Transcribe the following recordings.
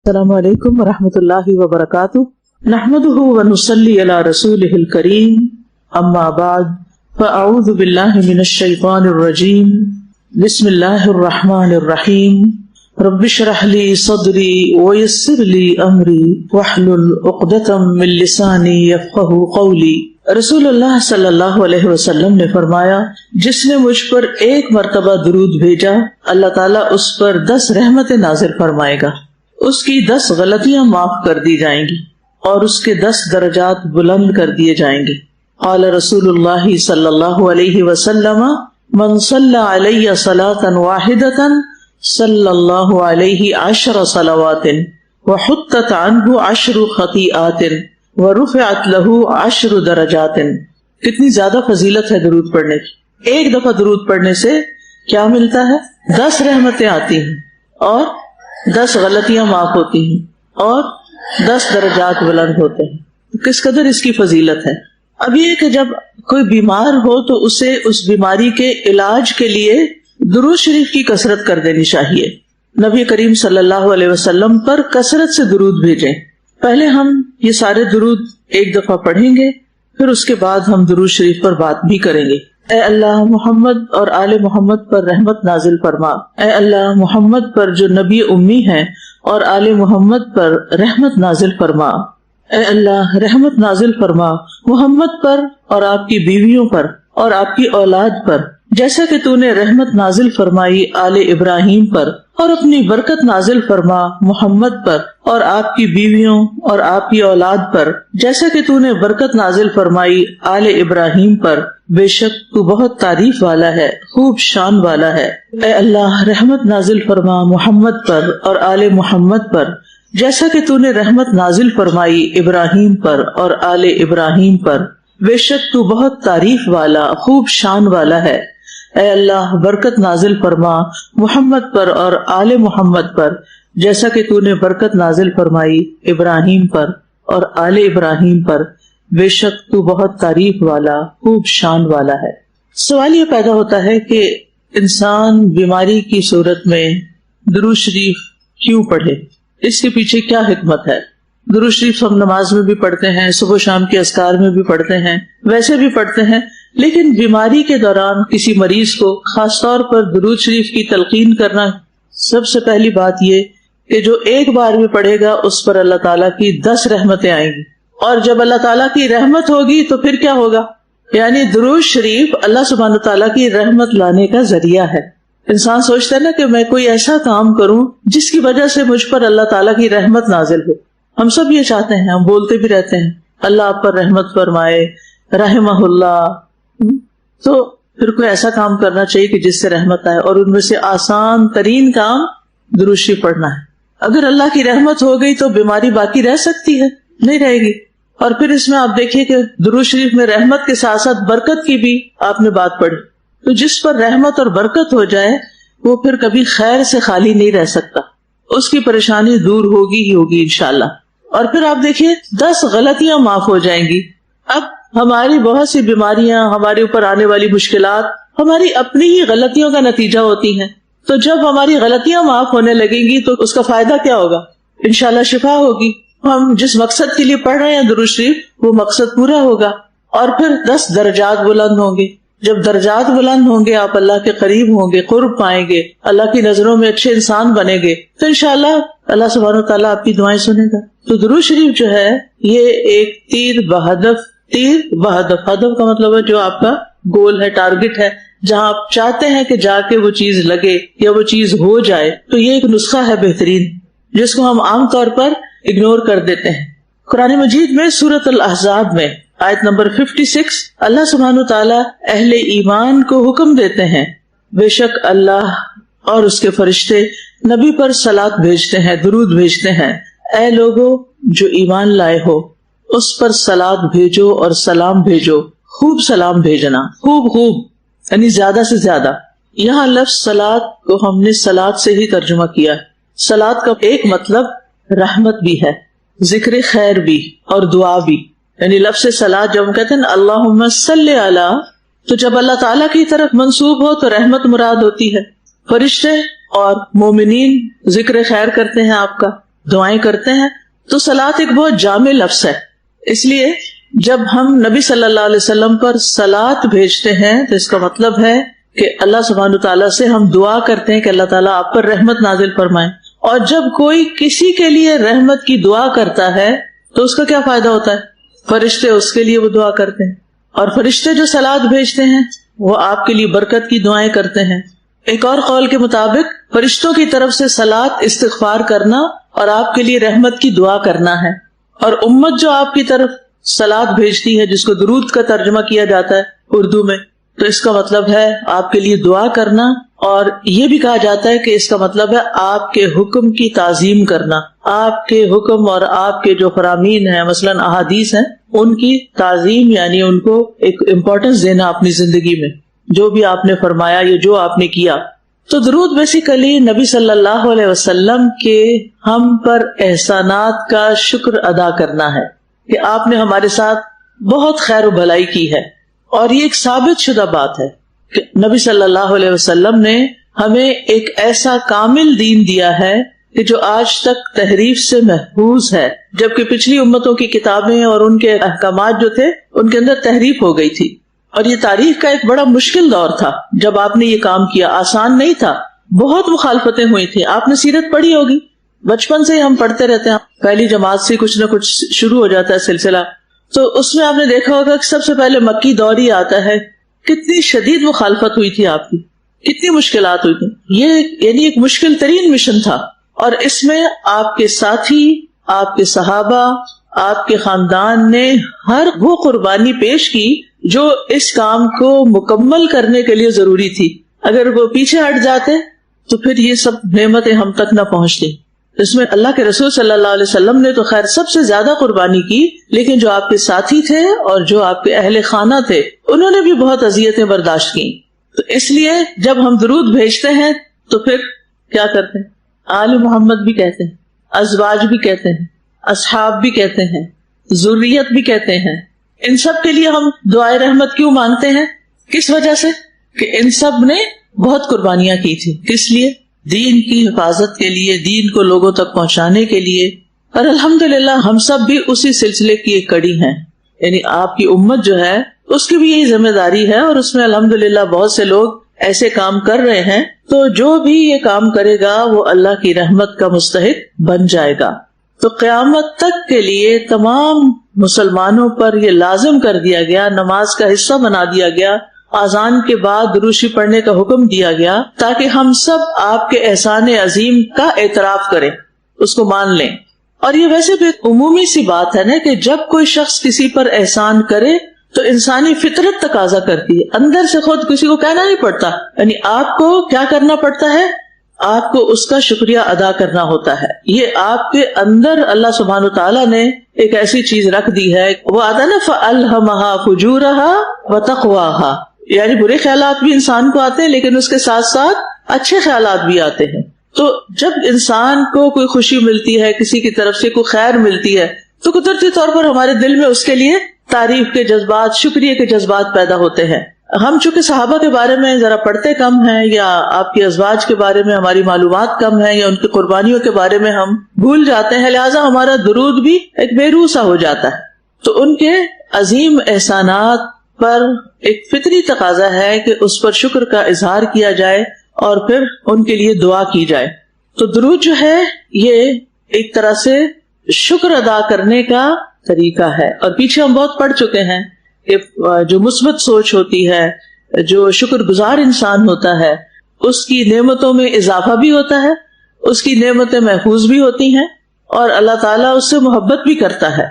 السلام علیکم ورحمۃ اللہ وبرکاتہ نحمده ونصلی علی رسولہ الکریم اما بعد فاعوذ باللہ من الشیطان الرجیم بسم اللہ الرحمن الرحیم رب اشرح لی صدری ویسر لی امری واحلل عقدۃ من لسانی یفقہوا قولی۔ رسول اللہ صلی اللہ علیہ وسلم نے فرمایا، جس نے مجھ پر ایک مرتبہ درود بھیجا اللہ تعالیٰ اس پر 10 رحمتیں نازل فرمائے گا، اس کی 10 غلطیاں معاف کر دی جائیں گی اور اس کے 10 درجات بلند کر دیے جائیں گے۔ قال رسول اللہ صلی اللہ علیہ وسلم من صلی علی صلاۃ واحدۃ صلی اللہ علیہ 10 صلوات وحطت عنہ 10 خطیئات ورفعت له 10 درجات۔ کتنی زیادہ فضیلت ہے درود پڑھنے کی۔ ایک دفعہ درود پڑھنے سے کیا ملتا ہے؟ 10 رحمتیں آتی ہیں اور 10 غلطیاں معاف ہوتی ہیں اور 10 درجات بلند ہوتے ہیں۔ کس قدر اس کی فضیلت ہے۔ اب یہ کہ جب کوئی بیمار ہو تو اسے اس بیماری کے علاج کے لیے درود شریف کی کثرت کر دینی چاہیے۔ نبی کریم صلی اللہ علیہ وسلم پر کثرت سے درود بھیجیں۔ پہلے ہم یہ سارے درود ایک دفعہ پڑھیں گے، پھر اس کے بعد ہم درود شریف پر بات بھی کریں گے۔ اے اللہ محمد اور آل محمد پر رحمت نازل فرما۔ اے اللہ محمد پر جو نبی امی ہیں اور آل محمد پر رحمت نازل فرما۔ اے اللہ رحمت نازل فرما محمد پر اور آپ کی بیویوں پر اور آپ کی اولاد پر، جیسا کہ تو نے رحمت نازل فرمائی آل ابراہیم پر، اور اپنی برکت نازل فرما محمد پر اور آپ کی بیویوں اور آپ کی اولاد پر، جیسا کہ تو نے برکت نازل فرمائی آل ابراہیم پر، بے شک تو بہت تعریف والا ہے، خوب شان والا ہے۔ اے اللہ رحمت نازل فرما محمد پر اور آل محمد پر، جیسا کہ تو نے رحمت نازل فرمائی ابراہیم پر اور آل ابراہیم پر، بے شک تو بہت تعریف والا خوب شان والا ہے۔ اے اللہ برکت نازل فرما محمد پر اور آل محمد پر، جیسا کہ تو نے برکت نازل فرمائی ابراہیم پر اور آل ابراہیم پر، بے شک تو بہت تعریف والا خوب شان والا ہے۔ سوال یہ پیدا ہوتا ہے کہ انسان بیماری کی صورت میں درود شریف کیوں پڑھے؟ اس کے پیچھے کیا حکمت ہے؟ درود شریف ہم نماز میں بھی پڑھتے ہیں، صبح شام کے اذکار میں بھی پڑھتے ہیں، ویسے بھی پڑھتے ہیں، لیکن بیماری کے دوران کسی مریض کو خاص طور پر درود شریف کی تلقین کرنا، سب سے پہلی بات یہ کہ جو ایک بار بھی پڑھے گا اس پر اللہ تعالیٰ کی 10 رحمتیں آئیں گی، اور جب اللہ تعالیٰ کی رحمت ہوگی تو پھر کیا ہوگا؟ یعنی درود شریف اللہ سبحانہ تعالیٰ کی رحمت لانے کا ذریعہ ہے۔ انسان سوچتا ہے نا کہ میں کوئی ایسا کام کروں جس کی وجہ سے مجھ پر اللہ تعالیٰ کی رحمت نازل ہو۔ ہم سب یہ چاہتے ہیں، ہم بولتے بھی رہتے ہیں اللہ آپ پر رحمت فرمائے، رحمہ اللہ۔ تو پھر کوئی ایسا کام کرنا چاہیے کہ جس سے رحمت آئے، اور ان میں سے آسان ترین کام درود شریف پڑھنا ہے۔ اگر اللہ کی رحمت ہو گئی تو بیماری باقی رہ سکتی ہے؟ نہیں رہے گی۔ اور پھر اس میں آپ دیکھیے کہ درود شریف میں رحمت کے ساتھ ساتھ برکت کی بھی آپ نے بات پڑھی، تو جس پر رحمت اور برکت ہو جائے وہ پھر کبھی خیر سے خالی نہیں رہ سکتا، اس کی پریشانی دور ہوگی ہی ہوگی انشاءاللہ۔ اور پھر آپ دیکھیے 10 غلطیاں معاف ہو جائیں گی۔ اب ہماری بہت سی بیماریاں، ہمارے اوپر آنے والی مشکلات ہماری اپنی ہی غلطیوں کا نتیجہ ہوتی ہیں، تو جب ہماری غلطیاں معاف ہونے لگیں گی تو اس کا فائدہ کیا ہوگا؟ انشاءاللہ شفا ہوگی۔ ہم جس مقصد کے لیے پڑھ رہے ہیں درود شریف، وہ مقصد پورا ہوگا، اور پھر 10 درجات بلند ہوں گے۔ جب درجات بلند ہوں گے آپ اللہ کے قریب ہوں گے، قرب پائیں گے، اللہ کی نظروں میں اچھے انسان بنیں گے، تو انشاءاللہ اللہ سبحانہ وتعالیٰ آپ کی دعائیں سنے گا۔ تو درود شریف جو ہے یہ ایک تیر بہدف ہدف کا مطلب ہے جو آپ کا گول ہے، ٹارگٹ ہے، جہاں آپ چاہتے ہیں کہ جا کے وہ چیز لگے یا وہ چیز ہو جائے، تو یہ ایک نسخہ ہے بہترین جس کو ہم عام طور پر اگنور کر دیتے ہیں۔ قرآن مجید میں سورۃ الاحزاب میں آیت نمبر 56 اللہ سبحانہ تعالیٰ اہل ایمان کو حکم دیتے ہیں، بے شک اللہ اور اس کے فرشتے نبی پر صلات بھیجتے ہیں، درود بھیجتے ہیں۔ اے لوگو جو ایمان لائے ہو اس پر صلات بھیجو اور سلام بھیجو، خوب سلام بھیجنا، خوب یعنی زیادہ سے زیادہ۔ یہاں لفظ صلات کو ہم نے صلات سے ہی ترجمہ کیا ہے۔ صلات کا ایک مطلب رحمت بھی ہے، ذکر خیر بھی اور دعا بھی، یعنی لفظ صلات جب ہم کہتے ہیں اللہم صلی علی، تو جب اللہ تعالیٰ کی طرف منسوب ہو تو رحمت مراد ہوتی ہے۔ فرشتے اور مومنین ذکر خیر کرتے ہیں آپ کا، دعائیں کرتے ہیں. تو صلاۃ ایک بہت جامع لفظ ہے، اس لیے جب ہم نبی صلی اللہ علیہ وسلم پر صلاۃ بھیجتے ہیں تو اس کا مطلب ہے کہ اللہ سبحانہ تعالیٰ سے ہم دعا کرتے ہیں کہ اللہ تعالیٰ آپ پر رحمت نازل فرمائیں. اور جب کوئی کسی کے لیے رحمت کی دعا کرتا ہے تو اس کا کیا فائدہ ہوتا ہے؟ فرشتے اس کے لیے وہ دعا کرتے ہیں، اور فرشتے جو صلاۃ بھیجتے ہیں وہ آپ کے لیے برکت کی دعائیں کرتے ہیں. ایک اور قول کے مطابق فرشتوں کی طرف سے صلاۃ استغفار کرنا اور آپ کے لیے رحمت کی دعا کرنا ہے. اور امت جو آپ کی طرف صلاۃ بھیجتی ہے، جس کو درود کا ترجمہ کیا جاتا ہے اردو میں، تو اس کا مطلب ہے آپ کے لیے دعا کرنا. اور یہ بھی کہا جاتا ہے کہ اس کا مطلب ہے آپ کے حکم کی تعظیم کرنا، آپ کے حکم اور آپ کے جو فرامین ہیں، مثلاً احادیث ہیں، ان کی تعظیم، یعنی ان کو ایک امپورٹنس دینا اپنی زندگی میں، جو بھی آپ نے فرمایا یا جو آپ نے کیا. تو درود بیسیکلی نبی صلی اللہ علیہ وسلم کے ہم پر احسانات کا شکر ادا کرنا ہے کہ آپ نے ہمارے ساتھ بہت خیر و بھلائی کی ہے. اور یہ ایک ثابت شدہ بات ہے کہ نبی صلی اللہ علیہ وسلم نے ہمیں ایک ایسا کامل دین دیا ہے کہ جو آج تک تحریف سے محفوظ ہے، جبکہ پچھلی امتوں کی کتابیں اور ان کے احکامات جو تھے ان کے اندر تحریف ہو گئی تھی. اور یہ تاریخ کا ایک بڑا مشکل دور تھا جب آپ نے یہ کام کیا، آسان نہیں تھا، بہت مخالفتیں ہوئی تھی. آپ نے سیرت پڑھی ہوگی، بچپن سے ہی ہم پڑھتے رہتے ہیں، پہلی جماعت سے کچھ نہ کچھ شروع ہو جاتا ہے سلسلہ. تو اس میں آپ نے دیکھا ہوگا کہ سب سے پہلے مکی دور ہی آتا ہے. کتنی شدید مخالفت ہوئی تھی آپ کی، کتنی مشکلات ہوئی تھی. یہ یعنی ایک مشکل ترین مشن تھا، اور اس میں آپ کے ساتھی، آپ کے صحابہ، آپ کے خاندان نے ہر وہ قربانی پیش کی جو اس کام کو مکمل کرنے کے لیے ضروری تھی. اگر وہ پیچھے ہٹ جاتے تو پھر یہ سب نعمتیں ہم تک نہ پہنچتی. اس میں اللہ کے رسول صلی اللہ علیہ وسلم نے تو خیر سب سے زیادہ قربانی کی، لیکن جو آپ کے ساتھی تھے اور جو آپ کے اہل خانہ تھے انہوں نے بھی بہت اذیتیں برداشت کی. تو اس لیے جب ہم درود بھیجتے ہیں تو پھر کیا کرتے ہیں؟ آل محمد بھی کہتے ہیں، ازواج بھی کہتے ہیں، اصحاب بھی کہتے ہیں، ذریت بھی کہتے ہیں. ان سب کے لیے ہم دعائے رحمت کیوں مانگتے ہیں؟ کس وجہ سے؟ کہ ان سب نے بہت قربانیاں کی تھی. کس لیے؟ دین کی حفاظت کے لیے، دین کو لوگوں تک پہنچانے کے لیے. اور الحمدللہ ہم سب بھی اسی سلسلے کی ایک کڑی ہیں. یعنی آپ کی امت جو ہے اس کی بھی یہی ذمہ داری ہے، اور اس میں الحمدللہ بہت سے لوگ ایسے کام کر رہے ہیں. تو جو بھی یہ کام کرے گا وہ اللہ کی رحمت کا مستحق بن جائے گا. تو قیامت تک کے لیے تمام مسلمانوں پر یہ لازم کر دیا گیا، نماز کا حصہ بنا دیا گیا، اذان کے بعد درود شریف پڑھنے کا حکم دیا گیا، تاکہ ہم سب آپ کے احسان عظیم کا اعتراف کریں، اس کو مان لیں. اور یہ ویسے بھی عمومی سی بات ہے نا کہ جب کوئی شخص کسی پر احسان کرے تو انسانی فطرت تقاضا کرتی ہے، اندر سے خود کسی کو کہنا نہیں پڑتا. یعنی آپ کو کیا کرنا پڑتا ہے؟ آپ کو اس کا شکریہ ادا کرنا ہوتا ہے. یہ آپ کے اندر اللہ سبحانہ تعالیٰ نے ایک ایسی چیز رکھ دی ہے، وہ آتا نا فَأَلْهَمَهَا فُجُورَهَا وَتَقْوَاهَا، یعنی برے خیالات بھی انسان کو آتے ہیں لیکن اس کے ساتھ ساتھ اچھے خیالات بھی آتے ہیں. تو جب انسان کو کوئی خوشی ملتی ہے، کسی کی طرف سے کوئی خیر ملتی ہے، تو قدرتی طور پر ہمارے دل میں اس کے لیے تعریف کے جذبات، شکریہ کے جذبات پیدا ہوتے ہیں. ہم چونکہ صحابہ کے بارے میں ذرا پڑھتے کم ہیں، یا آپ کے ازواج کے بارے میں ہماری معلومات کم ہیں، یا ان کی قربانیوں کے بارے میں ہم بھول جاتے ہیں، لہٰذا ہمارا درود بھی ایک بے روح سا ہو جاتا ہے. تو ان کے عظیم احسانات پر ایک فطری تقاضا ہے کہ اس پر شکر کا اظہار کیا جائے اور پھر ان کے لیے دعا کی جائے. تو درود جو ہے یہ ایک طرح سے شکر ادا کرنے کا طریقہ ہے. اور پیچھے ہم بہت پڑھ چکے ہیں کہ جو مثبت سوچ ہوتی ہے، جو شکر گزار انسان ہوتا ہے، اس کی نعمتوں میں اضافہ بھی ہوتا ہے، اس کی نعمتیں محفوظ بھی ہوتی ہیں، اور اللہ تعالیٰ اس سے محبت بھی کرتا ہے.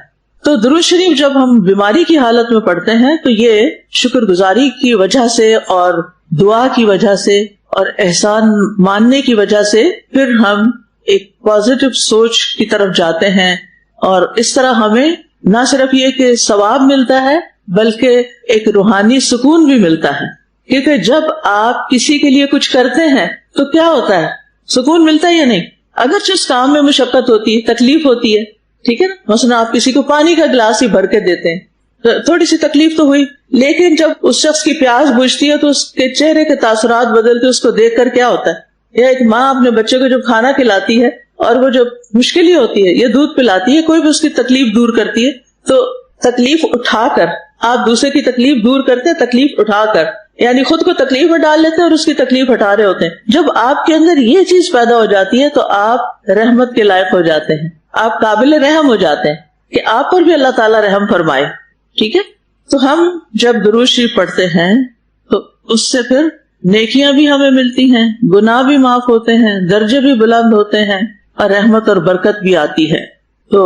تو درود شریف جب ہم بیماری کی حالت میں پڑھتے ہیں تو یہ شکر گزاری کی وجہ سے اور دعا کی وجہ سے اور احسان ماننے کی وجہ سے پھر ہم ایک پازیٹو سوچ کی طرف جاتے ہیں. اور اس طرح ہمیں نہ صرف یہ کہ ثواب ملتا ہے بلکہ ایک روحانی سکون بھی ملتا ہے. کیونکہ جب آپ کسی کے لیے کچھ کرتے ہیں تو کیا ہوتا ہے؟ سکون ملتا ہے یا نہیں؟ اگرچہ اس کام میں مشقت ہوتی ہے، تکلیف ہوتی ہے، ٹھیک ہے نا. مثلا آپ کسی کو پانی کا گلاس ہی بھر کے دیتے ہیں تو تھوڑی سی تکلیف تو ہوئی، لیکن جب اس شخص کی پیاس بجھتی ہے تو اس کے چہرے کے تاثرات بدلتے، اس کو دیکھ کر کیا ہوتا ہے؟ یا ایک ماں اپنے بچے کو جب کھانا کھلاتی ہے اور وہ جو مشکل ہی ہوتی ہے، یہ دودھ پلاتی ہے، کوئی بھی اس کی تکلیف دور کرتی ہے، تو تکلیف اٹھا کر آپ دوسرے کی تکلیف دور کرتے ہیں، تکلیف اٹھا کر، یعنی خود کو تکلیف میں ڈال لیتے ہیں اور اس کی تکلیف ہٹا رہے ہوتے ہیں۔ جب آپ کے اندر یہ چیز پیدا ہو جاتی ہے تو آپ رحمت کے لائق ہو جاتے ہیں، آپ قابل رحم ہو جاتے ہیں کہ آپ پر بھی اللہ تعالیٰ رحم فرمائے، ٹھیک ہے۔ تو ہم جب درود شریف پڑھتے ہیں تو اس سے پھر نیکیاں بھی ہمیں ملتی ہیں، گناہ بھی معاف ہوتے ہیں، درجے بھی بلند ہوتے ہیں، اور رحمت اور برکت بھی آتی ہے۔ تو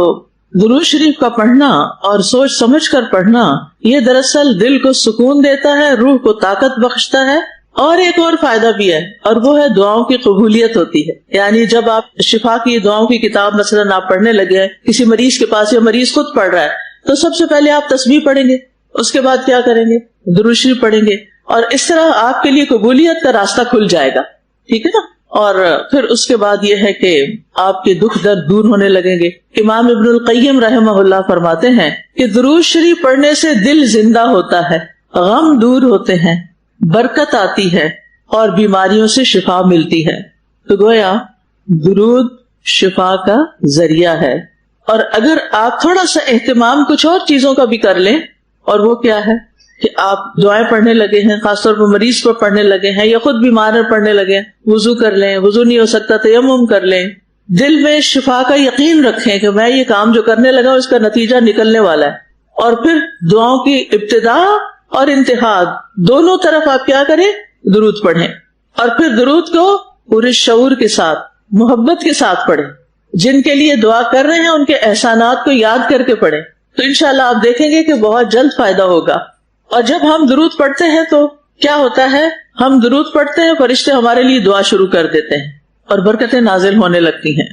درود شریف کا پڑھنا اور سوچ سمجھ کر پڑھنا یہ دراصل دل کو سکون دیتا ہے، روح کو طاقت بخشتا ہے، اور ایک اور فائدہ بھی ہے، اور وہ ہے دعاؤں کی قبولیت ہوتی ہے۔ یعنی جب آپ شفا کی دعاؤں کی کتاب مثلاً آپ پڑھنے لگے ہیں کسی مریض کے پاس، یا مریض خود پڑھ رہا ہے، تو سب سے پہلے آپ تسبیح پڑھیں گے، اس کے بعد کیا کریں گے؟ درود شریف پڑھیں گے، اور اس طرح آپ کے لیے قبولیت کا راستہ کھل جائے گا، ٹھیک ہے نا۔ اور پھر اس کے بعد یہ ہے کہ آپ کے دکھ درد دور ہونے لگیں گے۔ امام ابن القیم رحمہ اللہ فرماتے ہیں کہ درود شریف پڑھنے سے دل زندہ ہوتا ہے، غم دور ہوتے ہیں، برکت آتی ہے، اور بیماریوں سے شفا ملتی ہے۔ تو گویا درود شفا کا ذریعہ ہے۔ اور اگر آپ تھوڑا سا اہتمام کچھ اور چیزوں کا بھی کر لیں، اور وہ کیا ہے کہ آپ دعائیں پڑھنے لگے ہیں، خاص طور پر مریض پر پڑھنے لگے ہیں، یا خود بیمار ہے پڑھنے لگے ہیں، وضو کر لیں، وضو نہیں ہو سکتا تیمم کر لیں، دل میں شفا کا یقین رکھیں کہ میں یہ کام جو کرنے لگا ہوں اس کا نتیجہ نکلنے والا ہے، اور پھر دعاؤں کی ابتدا اور انتہا دونوں طرف آپ کیا کریں؟ درود پڑھیں، اور پھر درود کو پورے شعور کے ساتھ، محبت کے ساتھ پڑھیں، جن کے لیے دعا کر رہے ہیں ان کے احسانات کو یاد کر کے پڑھیں، تو انشاءاللہ آپ دیکھیں گے کہ بہت جلد فائدہ ہوگا۔ اور جب ہم درود پڑھتے ہیں تو کیا ہوتا ہے؟ ہم درود پڑھتے ہیں، فرشتے ہمارے لیے دعا شروع کر دیتے ہیں، اور برکتیں نازل ہونے لگتی ہیں،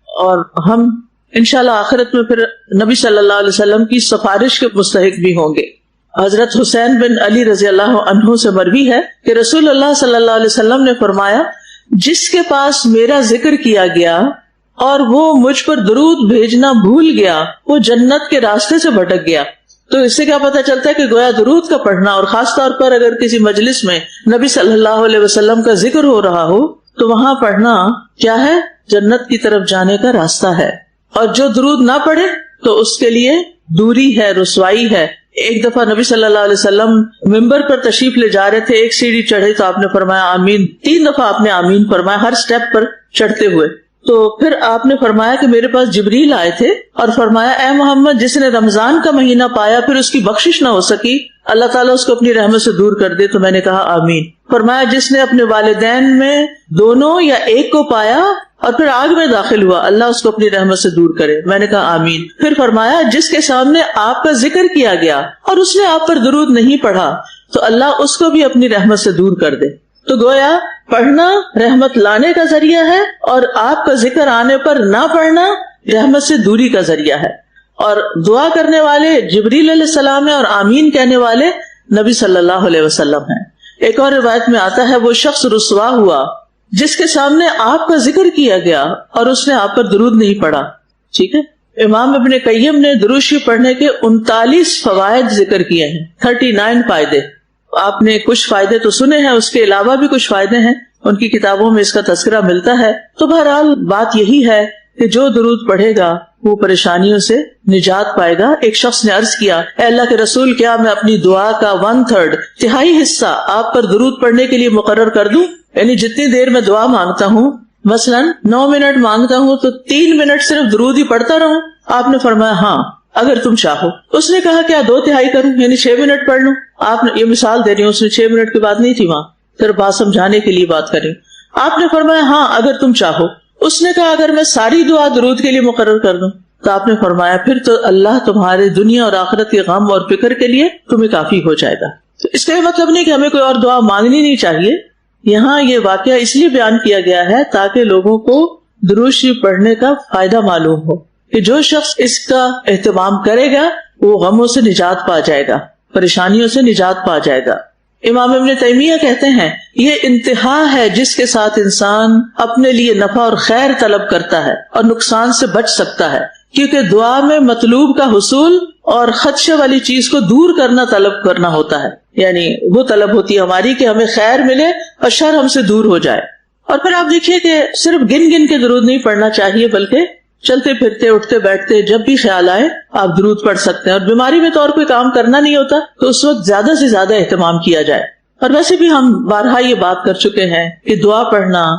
اور ہم انشاءاللہ آخرت میں پھر نبی صلی اللہ علیہ وسلم کی سفارش کے مستحق بھی ہوں گے۔ حضرت حسین بن علی رضی اللہ عنہ سے مروی ہے کہ رسول اللہ صلی اللہ علیہ وسلم نے فرمایا، جس کے پاس میرا ذکر کیا گیا اور وہ مجھ پر درود بھیجنا بھول گیا، وہ جنت کے راستے سے بھٹک گیا۔ تو اس سے کیا پتہ چلتا ہے کہ گویا درود کا پڑھنا، اور خاص طور پر اگر کسی مجلس میں نبی صلی اللہ علیہ وسلم کا ذکر ہو رہا ہو تو وہاں پڑھنا کیا ہے؟ جنت کی طرف جانے کا راستہ ہے۔ اور جو درود نہ پڑھے تو اس کے لیے دوری ہے، رسوائی ہے۔ ایک دفعہ نبی صلی اللہ علیہ وسلم ممبر پر تشریف لے جا رہے تھے، ایک سیڑھی چڑھے تو آپ نے فرمایا آمین، 3 دفعہ آپ نے آمین فرمایا ہر سٹیپ پر چڑھتے ہوئے۔ تو پھر آپ نے فرمایا کہ میرے پاس جبریل آئے تھے اور فرمایا، اے محمد، جس نے رمضان کا مہینہ پایا پھر اس کی بخشش نہ ہو سکی، اللہ تعالیٰ اس کو اپنی رحمت سے دور کر دے۔ تو میں نے کہا آمین۔ فرمایا، جس نے اپنے والدین میں دونوں یا ایک کو پایا اور پھر آگ میں داخل ہوا، اللہ اس کو اپنی رحمت سے دور کرے۔ میں نے کہا آمین۔ پھر فرمایا، جس کے سامنے آپ کا ذکر کیا گیا اور اس نے آپ پر درود نہیں پڑھا تو اللہ اس کو بھی اپنی رحمت سے دور کر دے۔ تو گویا پڑھنا رحمت لانے کا ذریعہ ہے، اور آپ کا ذکر آنے پر نہ پڑھنا رحمت سے دوری کا ذریعہ ہے۔ اور دعا کرنے والے جبریل علیہ السلام ہیں، اور آمین کہنے والے نبی صلی اللہ علیہ وسلم ہیں۔ ایک اور روایت میں آتا ہے، وہ شخص رسوا ہوا جس کے سامنے آپ کا ذکر کیا گیا اور اس نے آپ پر درود نہیں پڑھا۔ ٹھیک ہے۔ امام ابن قیم نے درود شریف پڑھنے کے 39 فوائد ذکر کیے ہیں، 39 فائدے۔ آپ نے کچھ فائدے تو سنے ہیں، اس کے علاوہ بھی کچھ فائدے ہیں، ان کی کتابوں میں اس کا تذکرہ ملتا ہے۔ تو بہرحال بات یہی ہے کہ جو درود پڑھے گا وہ پریشانیوں سے نجات پائے گا۔ ایک شخص نے عرض کیا، اے اللہ کے رسول، کیا میں اپنی دعا کا 1/3 تہائی حصہ آپ پر درود پڑھنے کے لیے مقرر کر دوں؟ یعنی جتنی دیر میں دعا مانگتا ہوں، مثلا 9 منٹ مانگتا ہوں تو 3 منٹ صرف درود ہی پڑھتا رہوں؟ آپ نے فرمایا ہاں، اگر تم چاہو۔ اس نے کہا کیا 2/3 کروں، یعنی 6 منٹ پڑھ لوں؟ آپ نے یہ مثال دے رہی ہوں، اس نے 6 منٹ کی بات نہیں تھی وہاں، پھر بات سمجھانے کے لیے بات کریں۔ آپ نے فرمایا ہاں، اگر تم چاہو۔ اس نے کہا اگر میں ساری دعا درود کے لیے مقرر کر دوں؟ تو آپ نے فرمایا پھر تو اللہ تمہارے دنیا اور آخرت کے غم اور فکر کے لیے تمہیں کافی ہو جائے گا۔ تو اس کا یہ مطلب نہیں کہ ہمیں کوئی اور دعا مانگنی نہیں چاہیے۔ یہاں یہ واقعہ اس لیے بیان کیا گیا ہے تاکہ لوگوں کو درود شریف پڑھنے کا فائدہ معلوم ہو، کہ جو شخص اس کا اہتمام کرے گا وہ غموں سے نجات پا جائے گا، پریشانیوں سے نجات پا جائے گا۔ امام ابن تیمیہ کہتے ہیں یہ انتہا ہے جس کے ساتھ انسان اپنے لیے نفع اور خیر طلب کرتا ہے اور نقصان سے بچ سکتا ہے، کیونکہ دعا میں مطلوب کا حصول اور خدشے والی چیز کو دور کرنا طلب کرنا ہوتا ہے، یعنی وہ طلب ہوتی ہے ہماری کہ ہمیں خیر ملے اور شر ہم سے دور ہو جائے۔ اور پھر آپ دیکھیے کہ صرف گن گن کے درود نہیں پڑھنا چاہیے، بلکہ چلتے پھرتے اٹھتے بیٹھتے جب بھی خیال آئے آپ درود پڑھ سکتے ہیں. اور بیماری میں تو اور کوئی کام کرنا نہیں ہوتا تو اس وقت زیادہ سے زیادہ اہتمام کیا جائے. اور ویسے بھی ہم بارہا یہ بات کر چکے ہیں کہ دعا پڑھنا،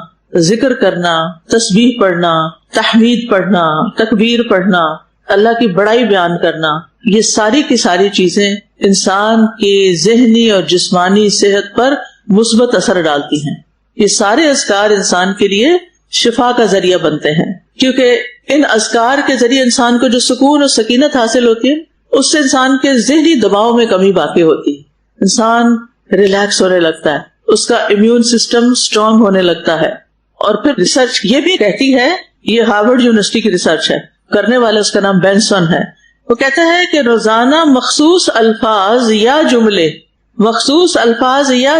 ذکر کرنا، تسبیح پڑھنا، تحمید پڑھنا، تکبیر پڑھنا، اللہ کی بڑائی بیان کرنا، یہ ساری کی ساری چیزیں انسان کی ذہنی اور جسمانی صحت پر مثبت اثر ڈالتی ہیں. یہ سارے اذکار انسان کے لیے شفا کا ذریعہ بنتے ہیں، کیونکہ ان اذکار کے ذریعے انسان کو جو سکون اور سکینت حاصل ہوتی ہے اس سے انسان کے ذہنی دباؤ میں کمی واقع ہوتی ہے. انسان ریلیکس ہونے لگتا ہے، اس کا امیون سسٹم اسٹرانگ ہونے لگتا ہے. اور پھر ریسرچ یہ بھی کہتی ہے، یہ ہارورڈ یونیورسٹی کی ریسرچ ہے، کرنے والا اس کا نام بینسن ہے. وہ کہتا ہے کہ روزانہ مخصوص الفاظ یا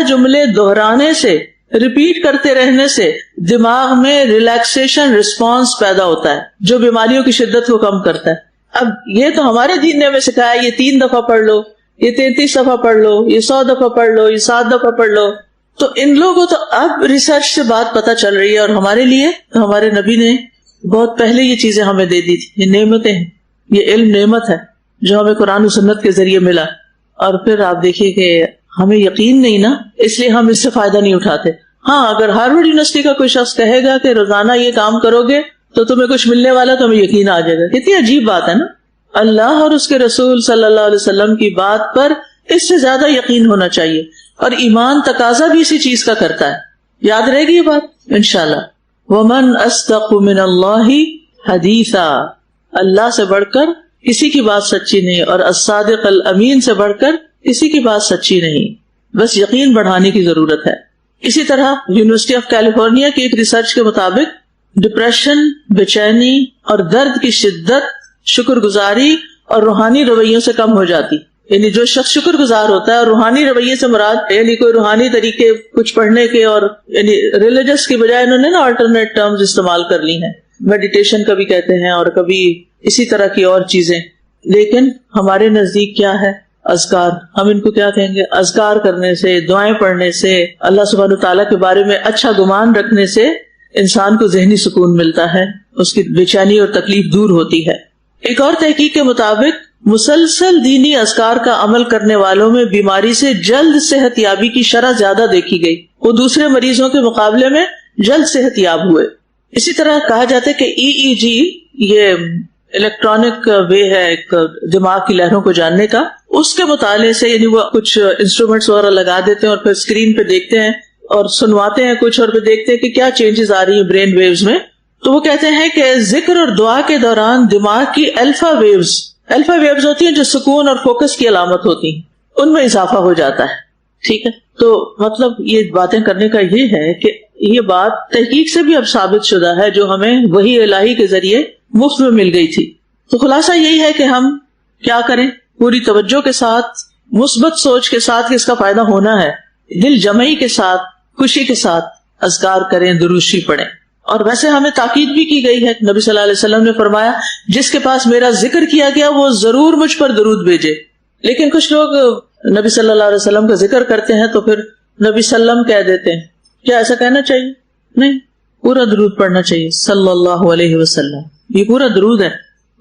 جملے دہرانے سے، ریپیٹ کرتے رہنے سے دماغ میں ریلیکسیشن رسپانس پیدا ہوتا ہے جو بیماریوں کی شدت کو کم کرتا ہے. اب یہ تو ہمارے دین نے ہمیں سکھایا یہ 3 دفعہ پڑھ لو، یہ 33 دفعہ پڑھ لو، یہ 100 دفعہ پڑھ لو، یہ 7 دفعہ پڑھ لو. تو ان لوگوں تو اب ریسرچ سے بات پتہ چل رہی ہے، اور ہمارے لیے تو ہمارے نبی نے بہت پہلے یہ چیزیں ہمیں دے دی تھی. یہ نعمتیں ہیں، یہ علم نعمت ہے جو ہمیں قرآن و سنت کے ذریعے ملا. اور پھر آپ دیکھیے کہ ہمیں یقین نہیں نا، اس لیے ہم اس سے فائدہ نہیں اٹھاتے. ہاں اگر ہارورڈ یونیورسٹی کا کوئی شخص کہے گا کہ روزانہ یہ کام کرو گے تو تمہیں کچھ ملنے والا، تو ہمیں یقین آ جائے گا. کتنی عجیب بات ہے نا. اللہ اور اس کے رسول صلی اللہ علیہ وسلم کی بات پر اس سے زیادہ یقین ہونا چاہیے، اور ایمان تقاضا بھی اسی چیز کا کرتا ہے. یاد رہے گی یہ بات انشاءاللہ. وَمَنْ أَصْدَقُ مِنَ اللَّهِ حَدِيثًا، اللہ سے بڑھ کر کسی کی بات سچی نہیں، اور الصادق الامین سے بڑھ کر کسی کی بات سچی نہیں. بس یقین بڑھانے کی ضرورت ہے. اسی طرح یونیورسٹی آف کیلیفورنیا کی ایک ریسرچ کے مطابق ڈپریشن، بے-چینی اور درد کی شدت شکر گزاری اور روحانی رویوں سے کم ہو جاتی. یعنی جو شخص شکر گزار ہوتا ہے، اور روحانی رویے سے مراد یعنی کوئی روحانی طریقے کچھ پڑھنے کے، اور یعنی ریلیجس کی بجائے انہوں نے نا آلٹرنیٹ ٹرمز استعمال کر لی ہیں. میڈیٹیشن کبھی کہتے ہیں اور کبھی اسی طرح کی اور چیزیں. لیکن ہمارے نزدیک کیا ہے؟ اذکار. ہم ان کو کیا کہیں گے؟ اذکار کرنے سے، دعائیں پڑھنے سے، اللہ سبحانہ تعالیٰ کے بارے میں اچھا گمان رکھنے سے انسان کو ذہنی سکون ملتا ہے، اس کی بے چینی اور تکلیف دور ہوتی ہے. ایک اور تحقیق کے مطابق مسلسل دینی اذکار کا عمل کرنے والوں میں بیماری سے جلد صحت یابی کی شرح زیادہ دیکھی گئی. وہ دوسرے مریضوں کے مقابلے میں جلد صحت یاب ہوئے. اسی طرح کہا جاتا ہے کہ EEG یہ الیکٹرانک وے ہے ایک دماغ کی لہروں کو جاننے کا، اس کے مطالعے سے یعنی وہ کچھ انسٹرومنٹس وغیرہ لگا دیتے ہیں اور پھر اسکرین پہ دیکھتے ہیں اور سنواتے ہیں کچھ، اور پھر دیکھتے ہیں کہ کیا چینجز آ رہی ہیں برین ویوز میں. تو وہ کہتے ہیں کہ ذکر اور دعا کے دوران دماغ کی الفا ویوز ہوتی ہیں جو سکون اور فوکس کی علامت ہوتی ہیں، ان میں اضافہ ہو جاتا ہے. ٹھیک ہے، تو مطلب یہ باتیں کرنے کا یہ ہے کہ یہ بات تحقیق سے بھی اب ثابت شدہ ہے جو ہمیں وحی الہی کے ذریعے مفت میں مل گئی تھی. تو خلاصہ یہی ہے کہ ہم کیا کریں؟ پوری توجہ کے ساتھ، مثبت سوچ کے ساتھ کہ اس کا فائدہ ہونا ہے، دل جمعی کے ساتھ، خوشی کے ساتھ اذکار کریں، درود شریف پڑھیں. اور ویسے ہمیں تاکید بھی کی گئی ہے، نبی صلی اللہ علیہ وسلم نے فرمایا جس کے پاس میرا ذکر کیا گیا وہ ضرور مجھ پر درود بھیجے. لیکن کچھ لوگ نبی صلی اللہ علیہ وسلم کا ذکر کرتے ہیں تو پھر نبی سلم کہہ دیتے ہیں. کیا ایسا کہنا چاہیے؟ نہیں، پورا درود پڑھنا چاہیے صلی اللہ علیہ وسلم. یہ پورا درود ہے،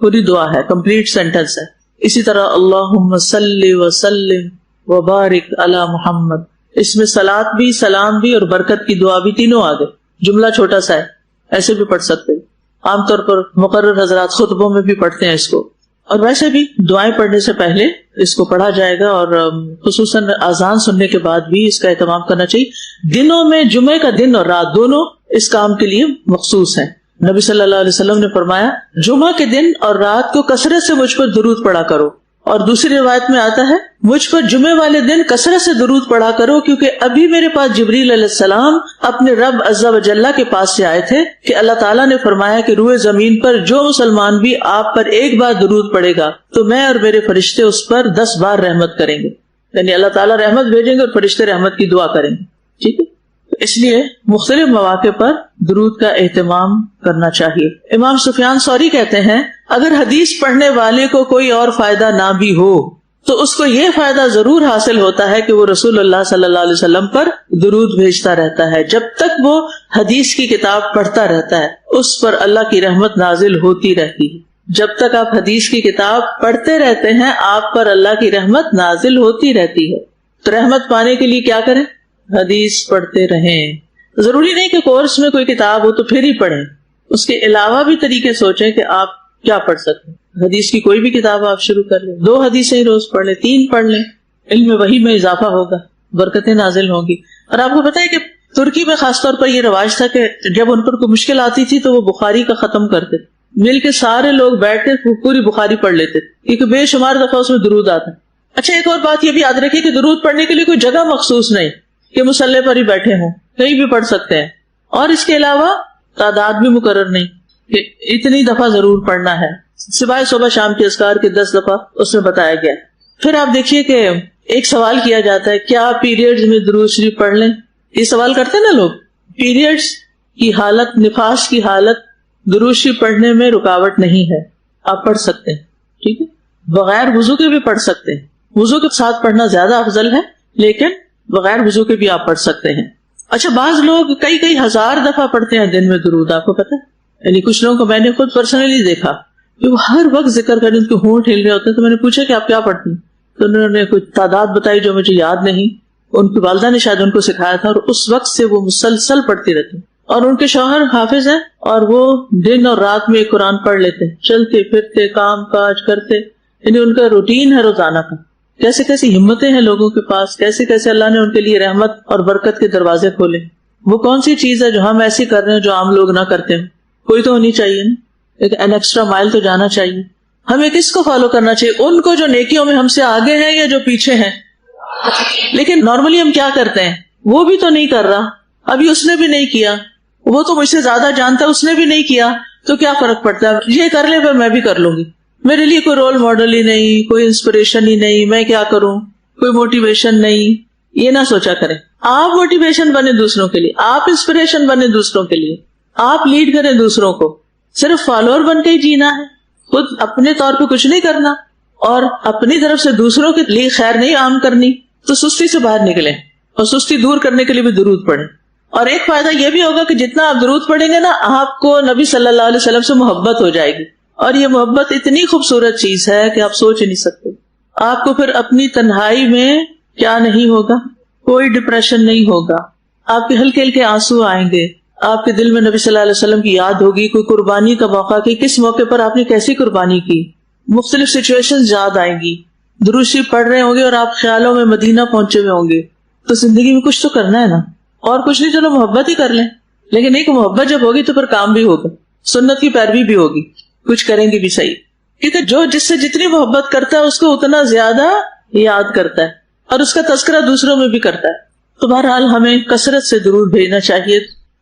پوری دعا ہے، کمپلیٹ سینٹنس ہے. اسی طرح اللہم صلی وسلم وبارک علی محمد، اس میں صلاۃ بھی، سلام بھی اور برکت کی دعا بھی تینوں آ گئے. جملہ چھوٹا سا ہے، ایسے بھی پڑھ سکتے. عام طور پر مقرر حضرات خطبوں میں بھی پڑھتے ہیں اس کو، اور ویسے بھی دعائیں پڑھنے سے پہلے اس کو پڑھا جائے گا، اور خصوصاً اذان سننے کے بعد بھی اس کا اہتمام کرنا چاہیے. دنوں میں جمعے کا دن اور رات دونوں اس کام کے لیے مخصوص ہیں. نبی صلی اللہ علیہ وسلم نے فرمایا جمعہ کے دن اور رات کو کثرت سے مجھ پر درود پڑھا کرو. اور دوسری روایت میں آتا ہے مجھ پر جمعے والے دن کثرت سے درود پڑھا کرو، کیونکہ ابھی میرے پاس جبریل علیہ السلام اپنے رب عز و جل کے پاس سے آئے تھے کہ اللہ تعالیٰ نے فرمایا کہ روئے زمین پر جو مسلمان بھی آپ پر ایک بار درود پڑے گا تو میں اور میرے فرشتے اس پر 10 بار رحمت کریں گے. یعنی اللہ تعالیٰ رحمت بھیجیں گے اور فرشتے رحمت کی دعا کریں گے. ٹھیک ہے، اس لیے مختلف مواقع پر درود کا اہتمام کرنا چاہیے. امام سفیان ثوری کہتے ہیں اگر حدیث پڑھنے والے کو کوئی اور فائدہ نہ بھی ہو تو اس کو یہ فائدہ ضرور حاصل ہوتا ہے کہ وہ رسول اللہ صلی اللہ علیہ وسلم پر درود بھیجتا رہتا ہے. جب تک وہ حدیث کی کتاب پڑھتا رہتا ہے اس پر اللہ کی رحمت نازل ہوتی رہتی ہے. جب تک آپ حدیث کی کتاب پڑھتے رہتے ہیں آپ پر اللہ کی رحمت نازل ہوتی رہتی ہے. تو رحمت پانے کے لیے کیا کریں؟ حدیث پڑھتے رہیں. ضروری نہیں کہ کورس میں کوئی کتاب ہو تو پھر ہی پڑھیں, اس کے علاوہ بھی طریقے سوچیں کہ آپ کیا پڑھ سکتے ہیں. حدیث کی کوئی بھی کتاب آپ شروع کر لیں, 2 حدیثیں ہی روز پڑھ لیں, 3 پڑھ لیں, علم وحی میں اضافہ ہوگا, برکتیں نازل ہوں گی. اور آپ کو پتا ہے کہ ترکی میں خاص طور پر یہ رواج تھا کہ جب ان پر کوئی مشکل آتی تھی تو وہ بخاری کا ختم کرتے, مل کے سارے لوگ بیٹھ کے پوری بخاری پڑھ لیتے کیونکہ بے شمار دفعہ اس میں درود آتا. اچھا ایک اور بات یہ بھی یاد رکھیے کہ درود پڑھنے کے لیے کوئی جگہ مخصوص نہیں کہ مصلی پر ہی بیٹھے ہوں, کہیں بھی پڑھ سکتے ہیں. اور اس کے علاوہ تعداد بھی مقرر نہیں کہ اتنی دفعہ ضرور پڑھنا ہے, سوائے صبح شام کے اذکار کے 10 دفعہ اس میں بتایا گیا. پھر آپ دیکھیے کہ ایک سوال کیا جاتا ہے, کیا پیریڈز میں درود شریف پڑھ لیں؟ یہ سوال کرتے ہیں نا لوگ. پیریڈز کی حالت, نفاس کی حالت درود شریف پڑھنے میں رکاوٹ نہیں ہے, آپ پڑھ سکتے ہیں. ٹھیک ہے, بغیر وضو کے بھی پڑھ سکتے ہیں. وضو کے ساتھ پڑھنا زیادہ افضل ہے لیکن بغیر وضو کے بھی آپ پڑھ سکتے ہیں. اچھا بعض لوگ کئی ہزار دفعہ پڑھتے ہیں دن میں درود, آپ کو پتا ہے. یعنی کچھ لوگوں کو میں نے خود پرسنلی دیکھا کہ وہ ہر وقت ذکر کریں, ان کے ہونٹ ہل رہے ہوتے ہیں. تو میں نے پوچھا کہ آپ کیا پڑھتی ہیں, تو انہوں نے کچھ تعداد بتائی جو مجھے یاد نہیں. ان کی والدہ نے شاید ان کو سکھایا تھا اور اس وقت سے وہ مسلسل پڑھتی رہتی ہیں. اور ان کے شوہر حافظ ہیں اور وہ دن اور رات میں ایک قرآن پڑھ لیتے ہیں, چلتے پھرتے کام کاج کرتے. یعنی ان کا روٹین ہے روزانہ کا. کیسے کیسی ہمتیں ہیں لوگوں کے پاس, کیسے کیسے اللہ نے ان کے لیے رحمت اور برکت کے دروازے کھولے. وہ کون سی چیز ہے جو ہم ایسی کر رہے ہیں جو عام لوگ نہ کرتے ہیں؟ کوئی تو ہونی چاہیے نا, ایک ایکسٹرا مائل تو جانا چاہیے. ہمیں کس کو فالو کرنا چاہیے؟ ان کو جو نیکیوں میں ہم سے آگے ہیں یا جو پیچھے ہیں. لیکن نارملی ہم کیا کرتے ہیں, وہ بھی تو نہیں کر رہا, ابھی اس نے بھی نہیں کیا, وہ تو مجھ سے زیادہ جانتا ہے, اس نے بھی نہیں کیا, تو کیا فرق پڑتا ہے, یہ کر لے پھر میں بھی کر لوں گی. میرے لیے کوئی رول ماڈل ہی نہیں, کوئی انسپریشن ہی نہیں, میں کیا کروں, کوئی موٹیویشن نہیں. یہ نہ سوچا کریں. آپ موٹیویشن بنے دوسروں کے لیے, آپ انسپریشن بنے دوسروں کے لیے, آپ لیڈ کریں دوسروں کو. صرف فالوور بن کے ہی جینا ہے, خود اپنے طور پہ کچھ نہیں کرنا اور اپنی طرف سے دوسروں کے لیے خیر نہیں عام کرنی. تو سستی سے باہر نکلیں اور سستی دور کرنے کے لیے بھی درود پڑھیں. اور ایک فائدہ یہ بھی ہوگا کہ جتنا آپ درود پڑھیں گے نا, آپ کو نبی صلی اللہ علیہ وسلم سے محبت ہو جائے گی. اور یہ محبت اتنی خوبصورت چیز ہے کہ آپ سوچ ہی نہیں سکتے. آپ کو پھر اپنی تنہائی میں کیا نہیں ہوگا, کوئی ڈپریشن نہیں ہوگا, آپ کے ہلکے ہلکے آنسو آئیں گے, آپ کے دل میں نبی صلی اللہ علیہ وسلم کی یاد ہوگی, کوئی قربانی کا موقع کہ کس موقع پر آپ نے کیسی قربانی کی, مختلف سچویشن یاد آئیں گی. درود شریف پڑھ رہے ہوں گے اور آپ خیالوں میں مدینہ پہنچے ہوئے ہوں گے. تو زندگی میں کچھ تو کرنا ہے نا, اور کچھ نہیں, چلو محبت ہی کر لیں. لیکن ایک محبت جب ہوگی تو پھر کام بھی ہوگا, سنت کی پیروی بھی ہوگی, کچھ کریں گے بھی صحیح. کیونکہ جو جس سے جتنی محبت کرتا ہے اس کو اتنا زیادہ یاد کرتا ہے اور اس کا تذکرہ دوسروں میں بھی کرتا ہے. تو بہرحال ہمیں کثرت سے درود بھیجنا چاہیے.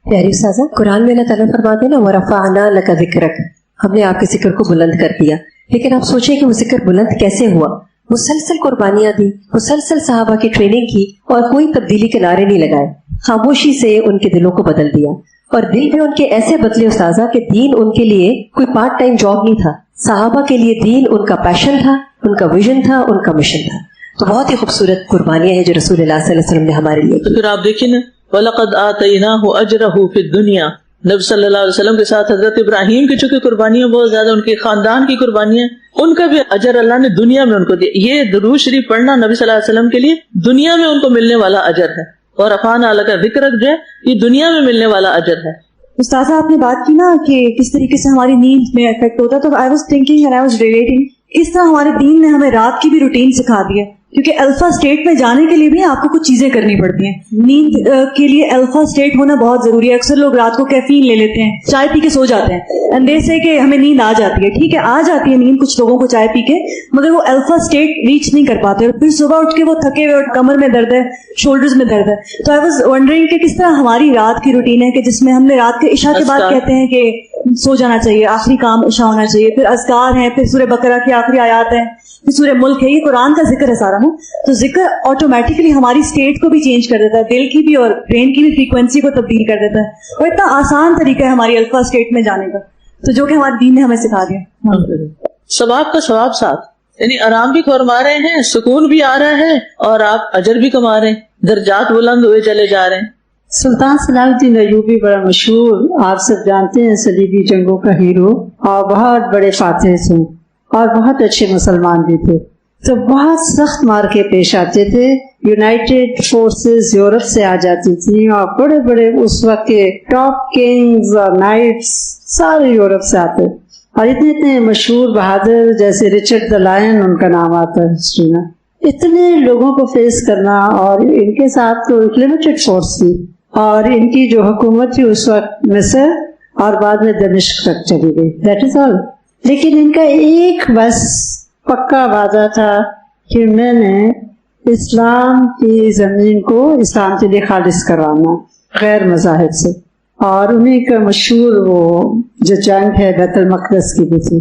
پیاری استاذہ, قرآن میں اللہ تعالیٰ فرماتے ہیں نا, وَرَفَعْنَا لَكَ ذِكْرَكَ, ہم نے آپ کے ذکر کو بلند کر دیا. لیکن آپ سوچیں کہ وہ ذکر بلند کیسے ہوا. مسلسل قربانیاں دی, مسلسل صحابہ کی ٹریننگ کی اور کوئی تبدیلی کے نعرے نہیں لگائے, خاموشی سے ان کے دلوں کو بدل دیا. اور دل بھی ان کے ایسے بدلے استاذہ کہ دین ان کے لیے کوئی پارٹ ٹائم جاب نہیں تھا. صحابہ کے لیے دین ان کا پیشن تھا, ان کا ویژن تھا, ان کا مشن تھا. تو بہت ہی خوبصورت قربانیاں ہیں جو رسول اللہ صلی اللہ علیہ وسلم نے ہمارے لیے کی. پھر آپ دیکھیں نا, وَلَقَدْ آتَيْنَاهُ أَجْرَهُ فِي الدُّنْيَا, نبی صلی اللہ علیہ وسلم کے ساتھ حضرت ابراہیم کی چونکہ قربانیاں بہت زیادہ, ان کے خاندان کی قربانیاں, ان کا بھی اجر اللہ نے دنیا میں ان کو دیا. یہ درود شریف پڑھنا نبی صلی اللہ علیہ وسلم کے لیے دنیا میں ان کو ملنے والا اجر ہے, اور رفعنا لک ذکرک جو ہے یہ دنیا میں ملنے والا اجر ہے. استاذہ آپ نے بات کی نا کہ کس طریقے سے ہماری نیند میں افیکٹ ہوتا ہے, تو I was thinking and I was relating, اس طرح ہمارے دین نے ہمیں رات کی بھی روٹین سکھا دی ہے. کیونکہ الفا اسٹیٹ میں جانے کے لیے بھی آپ کو کچھ چیزیں کرنی پڑتی ہیں. نیند کے لیے الفا اسٹیٹ ہونا بہت ضروری ہے. اکثر لوگ رات کو کیفین لے لیتے ہیں, چائے پی کے سو جاتے ہیں, اندیش سے کہ ہمیں نیند آ جاتی ہے. ٹھیک ہے, آ جاتی ہے نیند کچھ لوگوں کو چائے پی کے, مگر وہ الفا اسٹیٹ ریچ نہیں کر پاتے, اور پھر صبح اٹھ کے وہ تھکے ہوئے, اور کمر میں درد ہے, شولڈرز میں درد ہے. تو آئی واز ونڈرنگ کہ کس طرح ہماری رات کی روٹین ہے, کہ جس میں ہم نے رات کے عشاء کے بعد کہتے ہیں کہ سو جانا چاہیے, آخری کام عشاء ہونا چاہیے, پھر اذکار ہیں, پھر سورہ بقرہ کی آخری آیات ہیں, پھر سورہ ملک ہے, یہ قرآن کا ذکر ہے سارا نا. تو ذکر آٹومیٹکلی ہماری اسٹیٹ کو بھی چینج کر دیتا ہے, دل کی بھی اور برین کی بھی فریکوینسی کو تبدیل کر دیتا ہے, اور اتنا آسان طریقہ ہے ہماری الفا اسٹیٹ میں جانے کا, تو جو کہ ہمارے دین نے ہمیں سکھا دیا. ثواب کا ثواب ساتھ, یعنی آرام بھی فرما رہے ہیں، سکون بھی آ رہا ہے، اور آپ اجر بھی کما رہے ہیں، درجات بلند ہوئے چلے جا رہے ہیں۔ سلطان صلاح الدین ایوبی بڑا مشہور، آپ سب جانتے ہیں، صلیبی جنگوں کا ہیرو، اور بہت بڑے فاتح تھے اور بہت اچھے مسلمان بھی تھے، تو بہت سخت مارکے پیش آتے تھے۔ یونائٹڈ فورسز یورپ سے آ جاتی تھی، اور بڑے بڑے اس وقت کے ٹاپ کنگز اور نائٹس سارے یورپ سے آتے، اور اتنے اتنے مشہور بہادر جیسے رچرڈ دی لائن ان کا نام آتا ہے ہسٹری میں، اتنے لوگوں کو فیس کرنا، اور ان کے ساتھ تو ایک لمیٹڈ فورس تھی، اور ان کی جو حکومت تھی اس وقت مصر اور بعد میں دمشق تک چلی گئی، دیٹ از آل۔ لیکن ان کا ایک بس پکا وعدہ تھا کہ میں نے اسلام کی زمین کو اسلام کے لیے خالص کروانا غیر مذاہب سے، اور انہیں کا مشہور وہ جو جنگ ہے بیت المقدس کی بھی تھی،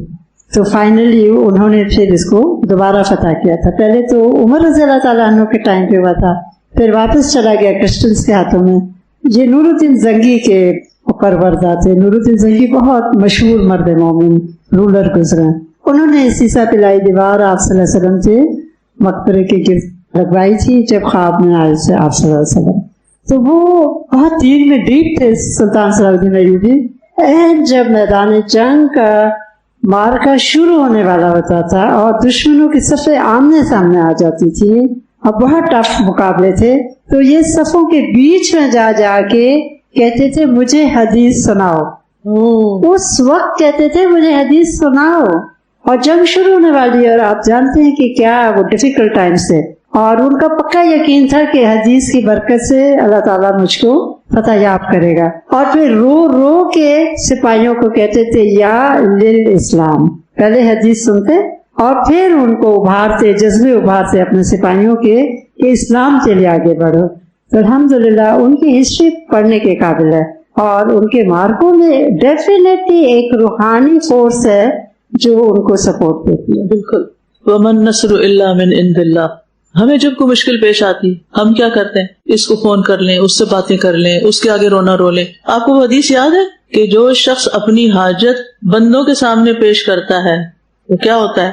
تو فائنلی انہوں نے پھر اس کو دوبارہ فتح کیا تھا۔ پہلے تو عمر رضی اللہ تعالیٰ عنہ کے ٹائم پہ ہوا تھا، پھر واپس چلا گیا کرسچنس کے ہاتھوں میں۔ یہ نور الدین زنگی کے پروردہ تھے۔ نور الدین زنگی بہت مشہور مرد مومن رولر گزرے، انہوں نے سیسا پلائی دیوار آپ صلی اللہ علیہ وسلم کے مقبرے کے گرد لگوائی تھی جب خواب میں آئے تھے آپ صلی اللہ علیہ وسلم، تو وہ بہت دین میں ڈیپ تھے سلطان صلاح الدین ایوبی۔ اینڈ جب میدان جنگ کا مارکا شروع ہونے والا ہوتا تھا اور دشمنوں کی صفیں آمنے سامنے آ جاتی تھی اور بہت ٹف مقابلے تھے، تو یہ صفوں کے بیچ میں جا جا کے کہتے تھے مجھے حدیث سناؤ، اس وقت کہتے تھے مجھے حدیث سناؤ، اور جنگ شروع ہونے والی ہے، اور آپ جانتے ہیں کہ کیا وہ ڈیفیکلٹ ٹائمز تھے، اور ان کا پکا یقین تھا کہ حدیث کی برکت سے اللہ تعالیٰ مجھ کو فتح یاب کرے گا، اور پھر رو رو کے سپاہیوں کو کہتے تھے یا للاسلام، پہلے حدیث سنتے اور پھر ان کو ابھارتے، جذبے ابھارتے اپنے سپاہیوں کے کہ اسلام کے لیے آگے بڑھو۔ تو الحمدللہ ان کی ہسٹری پڑھنے کے قابل ہے، اور ان کے مارکوں میں ڈیفینیٹلی ایک روحانی فورس ہے جو ان کو سپورٹ دیتی ہے۔ بالکل، وَمَن نَّصْرُ إِلَّا مِنْ عِنْدِ اللَّهِ۔ ہمیں جب کوئی مشکل پیش آتی ہم کیا کرتے ہیں؟ اس کو فون کر لیں، اس سے باتیں کر لیں، اس کے آگے رونا رو لیں۔ آپ کو وہ حدیث یاد ہے کہ جو شخص اپنی حاجت بندوں کے سامنے پیش کرتا ہے وہ کیا ہوتا ہے؟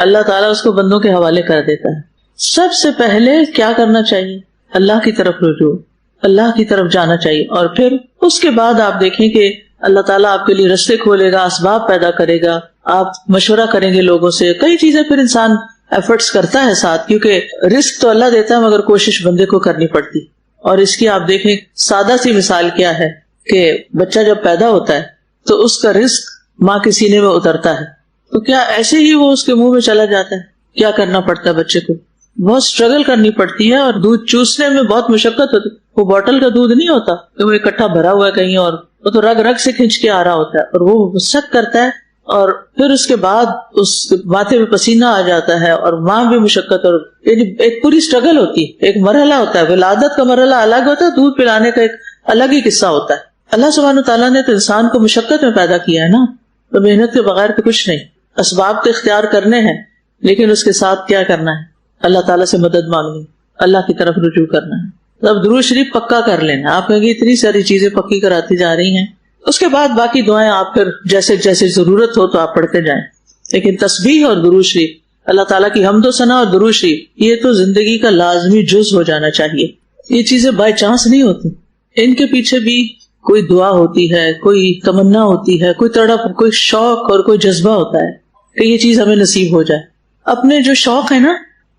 اللہ تعالیٰ اس کو بندوں کے حوالے کر دیتا ہے۔ سب سے پہلے کیا کرنا چاہیے؟ اللہ کی طرف رجوع، اللہ کی طرف جانا چاہیے، اور پھر اس کے بعد آپ دیکھیں کہ اللہ تعالیٰ آپ کے لیے رستے کھولے گا، اسباب پیدا کرے گا، آپ مشورہ کریں گے لوگوں سے، کئی چیزیں پھر انسان ایفرٹس کرتا ہے ساتھ، کیونکہ رزق تو اللہ دیتا ہے مگر کوشش بندے کو کرنی پڑتی۔ اور اس کی آپ دیکھیں سادہ سی مثال کیا ہے کہ بچہ جب پیدا ہوتا ہے تو اس کا رزق ماں کے سینے میں اترتا ہے، تو کیا ایسے ہی وہ اس کے منہ میں چلا جاتا ہے؟ کیا کرنا پڑتا ہے بچے کو؟ بہت اسٹرگل کرنی پڑتی ہے، اور دودھ چوسنے میں بہت مشقت ہوتی ہے۔ وہ بوٹل کا دودھ نہیں ہوتا کہ وہ اکٹھا بھرا ہوا ہے کہیں، اور وہ تو رگ رگ سے کھینچ کے آ رہا ہوتا ہے، اور وہ سخت کرتا ہے، اور پھر اس کے بعد اس ماتھے میں پسینہ آ جاتا ہے، اور ماں بھی مشقت، اور یعنی ایک پوری اسٹرگل ہوتی ہے، ایک مرحلہ ہوتا ہے۔ ولادت کا مرحلہ الگ ہوتا ہے، دودھ پلانے کا ایک الگ ہی قصہ ہوتا ہے۔ اللہ سبحانہ تعالیٰ نے تو انسان کو مشقت میں پیدا کیا ہے نا، تو محنت کے بغیر تو کچھ نہیں۔ اسباب تو اختیار کرنے ہیں، لیکن اس کے ساتھ کیا کرنا ہے؟ اللہ تعالیٰ سے مدد مانگنی، اللہ کی طرف رجوع کرنا ہے۔ اب درود شریف پکا کر لینا، آپ کہیں گے اتنی ساری چیزیں پکی کراتی جا رہی ہیں، اس کے بعد باقی دعائیں آپ پھر جیسے جیسے ضرورت ہو تو آپ پڑھتے جائیں، لیکن تسبیح اور درود شریف، اللہ تعالیٰ کی حمد و ثنا اور درود شریف، یہ تو زندگی کا لازمی جز ہو جانا چاہیے۔ یہ چیزیں بائی چانس نہیں ہوتی، ان کے پیچھے بھی کوئی دعا ہوتی ہے، کوئی تمنا ہوتی ہے، کوئی تڑپ، کوئی شوق اور کوئی جذبہ ہوتا ہے کہ یہ چیز ہمیں نصیب ہو جائے۔ اپنے جو شوق ہے نا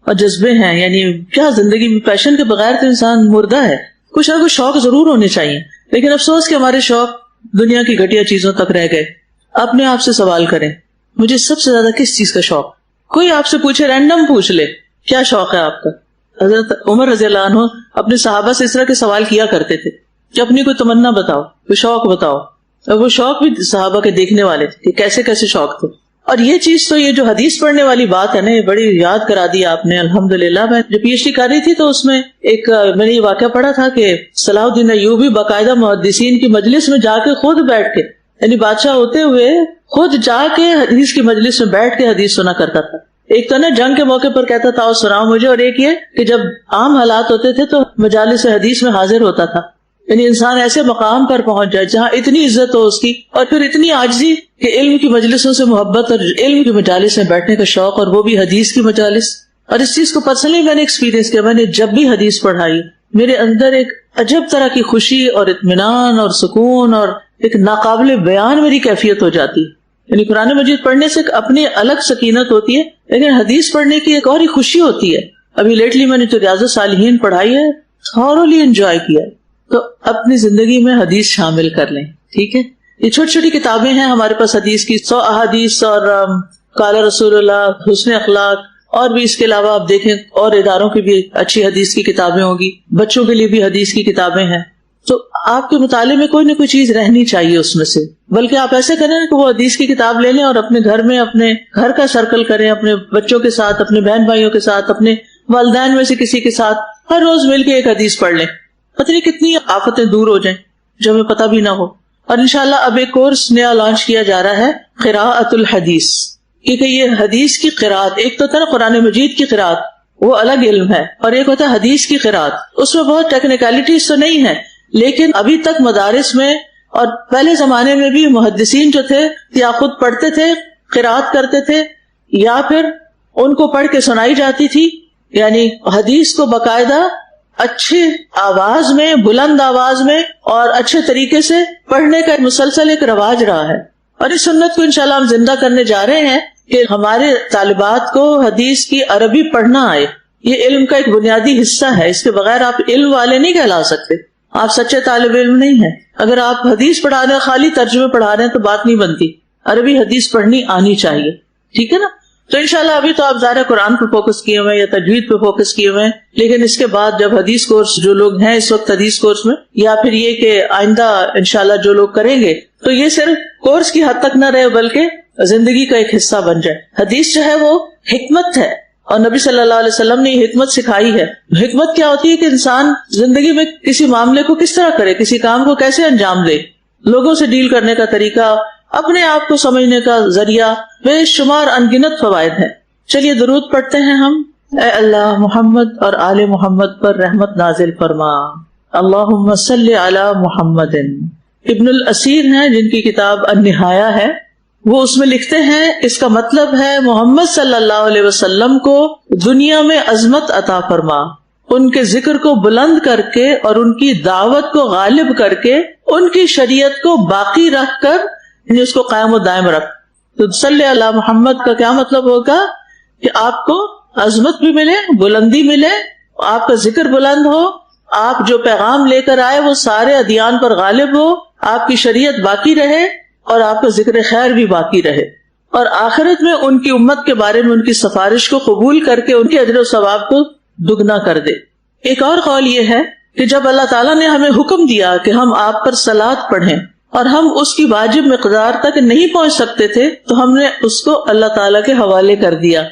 اور جذبے ہیں، یعنی کیا زندگی میں پیشن کے بغیر تو انسان مردہ ہے، کچھ نہ کچھ شوق ضرور ہونے چاہیے، لیکن افسوس کہ ہمارے شوق دنیا کی گھٹیا چیزوں تک رہ گئے۔ اپنے آپ سے سوال کریں، مجھے سب سے زیادہ کس چیز کا شوق؟ کوئی آپ سے پوچھے، رینڈم پوچھ لے، کیا شوق ہے آپ کا؟ حضرت عمر رضی اللہ عنہ اپنے صحابہ سے اس طرح کے سوال کیا کرتے تھے کہ اپنی کوئی تمنا بتاؤ، کوئی شوق بتاؤ، اور وہ شوق بھی صحابہ کے دیکھنے والے تھے کہ کیسے کیسے شوق تھے۔ اور یہ چیز تو یہ جو حدیث پڑھنے والی بات ہے نا، یہ بڑی یاد کرا دی آپ نے الحمدللہ۔ میں جو پی ایچ ڈی کر رہی تھی تو اس میں ایک میں نے یہ واقعہ پڑھا تھا کہ صلاح الدین ایوبی باقاعدہ محدثین کی مجلس میں جا کے خود بیٹھ کے، یعنی بادشاہ ہوتے ہوئے خود جا کے حدیث کی مجلس میں بیٹھ کے حدیث سنا کرتا تھا۔ ایک تو نا جنگ کے موقع پر کہتا تھا اور سناؤ مجھے، اور ایک یہ کہ جب عام حالات ہوتے تھے تو مجالس حدیث میں حاضر ہوتا تھا۔ یعنی انسان ایسے مقام پر پہنچ جائے جہاں اتنی عزت ہو اس کی، اور پھر اتنی عاجزی کہ علم کی مجلسوں سے محبت اور علم کی مجالس میں بیٹھنے کا شوق، اور وہ بھی حدیث کی مجالس. اور اس چیز کو پرسنلی میں نے ایکسپیرینس کیا. میں نے جب بھی حدیث پڑھائی میرے اندر ایک عجب طرح کی خوشی اور اطمینان اور سکون اور ایک ناقابل بیان میری کیفیت ہو جاتی. یعنی قرآن مجید پڑھنے سے ایک اپنی الگ سکینت ہوتی ہے، لیکن حدیث پڑھنے کی ایک اور ہی خوشی ہوتی ہے. ابھی لیٹلی میں نے جو ریاض الصالحین پڑھائی ہے تھورولی انجوائے کیا. تو اپنی زندگی میں حدیث شامل کر لیں. ٹھیک ہے، یہ چھوٹی چھوٹی کتابیں ہیں ہمارے پاس حدیث کی، 100 احادیث اور قال رسول اللہ، حسن اخلاق، اور بھی اس کے علاوہ آپ دیکھیں اور اداروں کی بھی اچھی حدیث کی کتابیں ہوں گی، بچوں کے لیے بھی حدیث کی کتابیں ہیں. تو آپ کے مطالعے میں کوئی نہ کوئی چیز رہنی چاہیے اس میں سے. بلکہ آپ ایسے کریں کہ وہ حدیث کی کتاب لے لیں اور اپنے گھر میں اپنے گھر کا سرکل کریں، اپنے بچوں کے ساتھ، اپنے بہن بھائیوں کے ساتھ، اپنے والدین میں سے کسی کے ساتھ ہر روز مل کے ایک حدیث پڑھ لیں. پتہ نہیں کتنی آفتیں دور ہو جائیں جو ہمیں پتہ بھی نہ ہو. اور انشاءاللہ اب ایک کورس نیا لانچ کیا جا رہا ہے، قراءۃ الحدیث. کیونکہ یہ حدیث کی قراءت، ایک تو نا قرآن مجید کی قراءت وہ الگ علم ہے، اور ایک ہوتا ہے حدیث کی قراءت. اس میں بہت ٹیکنیکلٹیز تو نہیں ہے، لیکن ابھی تک مدارس میں اور پہلے زمانے میں بھی محدثین جو تھے یا خود پڑھتے تھے، قراءت کرتے تھے، یا پھر ان کو پڑھ کے سنائی جاتی تھی. یعنی حدیث کو باقاعدہ اچھی آواز میں، بلند آواز میں اور اچھے طریقے سے پڑھنے کا مسلسل ایک رواج رہا ہے. اور اس سنت کو انشاءاللہ ہم زندہ کرنے جا رہے ہیں کہ ہمارے طالبات کو حدیث کی عربی پڑھنا آئے. یہ علم کا ایک بنیادی حصہ ہے، اس کے بغیر آپ علم والے نہیں کہلا سکتے، آپ سچے طالب علم نہیں ہیں. اگر آپ حدیث پڑھا رہے ہیں، خالی ترجمے پڑھا رہے ہیں تو بات نہیں بنتی. عربی حدیث پڑھنی آنی چاہیے. ٹھیک ہے نا؟ تو انشاءاللہ ابھی تو آپ ظاہر قرآن پہ فوکس کیے ہوئے ہیں یا تجوید پہ فوکس کیے ہوئے ہیں، لیکن اس کے بعد جب حدیث کورس جو لوگ ہیں اس وقت حدیث کورس میں، یا پھر یہ کہ آئندہ انشاءاللہ جو لوگ کریں گے، تو یہ صرف کورس کی حد تک نہ رہے بلکہ زندگی کا ایک حصہ بن جائے. حدیث جو ہے وہ حکمت ہے، اور نبی صلی اللہ علیہ وسلم نے یہ حکمت سکھائی ہے. حکمت کیا ہوتی ہے کہ انسان زندگی میں کسی معاملے کو کس طرح کرے، کسی کام کو کیسے انجام دے، لوگوں سے ڈیل کرنے کا طریقہ، اپنے آپ کو سمجھنے کا ذریعہ، بے شمار انگنت فوائد ہیں. چلیے درود پڑھتے ہیں ہم. اے اللہ محمد اور آل محمد پر رحمت نازل فرما. اللہم صلی علی محمد. ابن الاسیر ہیں جن کی کتاب النہایہ ہے، وہ اس میں لکھتے ہیں اس کا مطلب ہے محمد صلی اللہ علیہ وسلم کو دنیا میں عظمت عطا فرما، ان کے ذکر کو بلند کر کے اور ان کی دعوت کو غالب کر کے ان کی شریعت کو باقی رکھ کر، یعنی اس کو قائم و دائم رکھ. تو صلی علی محمد کا کیا مطلب ہوگا کہ آپ کو عظمت بھی ملے، بلندی ملے، آپ کا ذکر بلند ہو، آپ جو پیغام لے کر آئے وہ سارے ادیان پر غالب ہو، آپ کی شریعت باقی رہے اور آپ کا ذکر خیر بھی باقی رہے، اور آخرت میں ان کی امت کے بارے میں ان کی سفارش کو قبول کر کے ان کے اجر و ثواب کو دگنا کر دے. ایک اور قول یہ ہے کہ جب اللہ تعالیٰ نے ہمیں حکم دیا کہ ہم آپ پر صلاۃ پڑھیں اور ہم اس کی واجب مقدار تک نہیں پہنچ سکتے تھے تو ہم نے اس کو اللہ تعالیٰ کے حوالے کر دیا.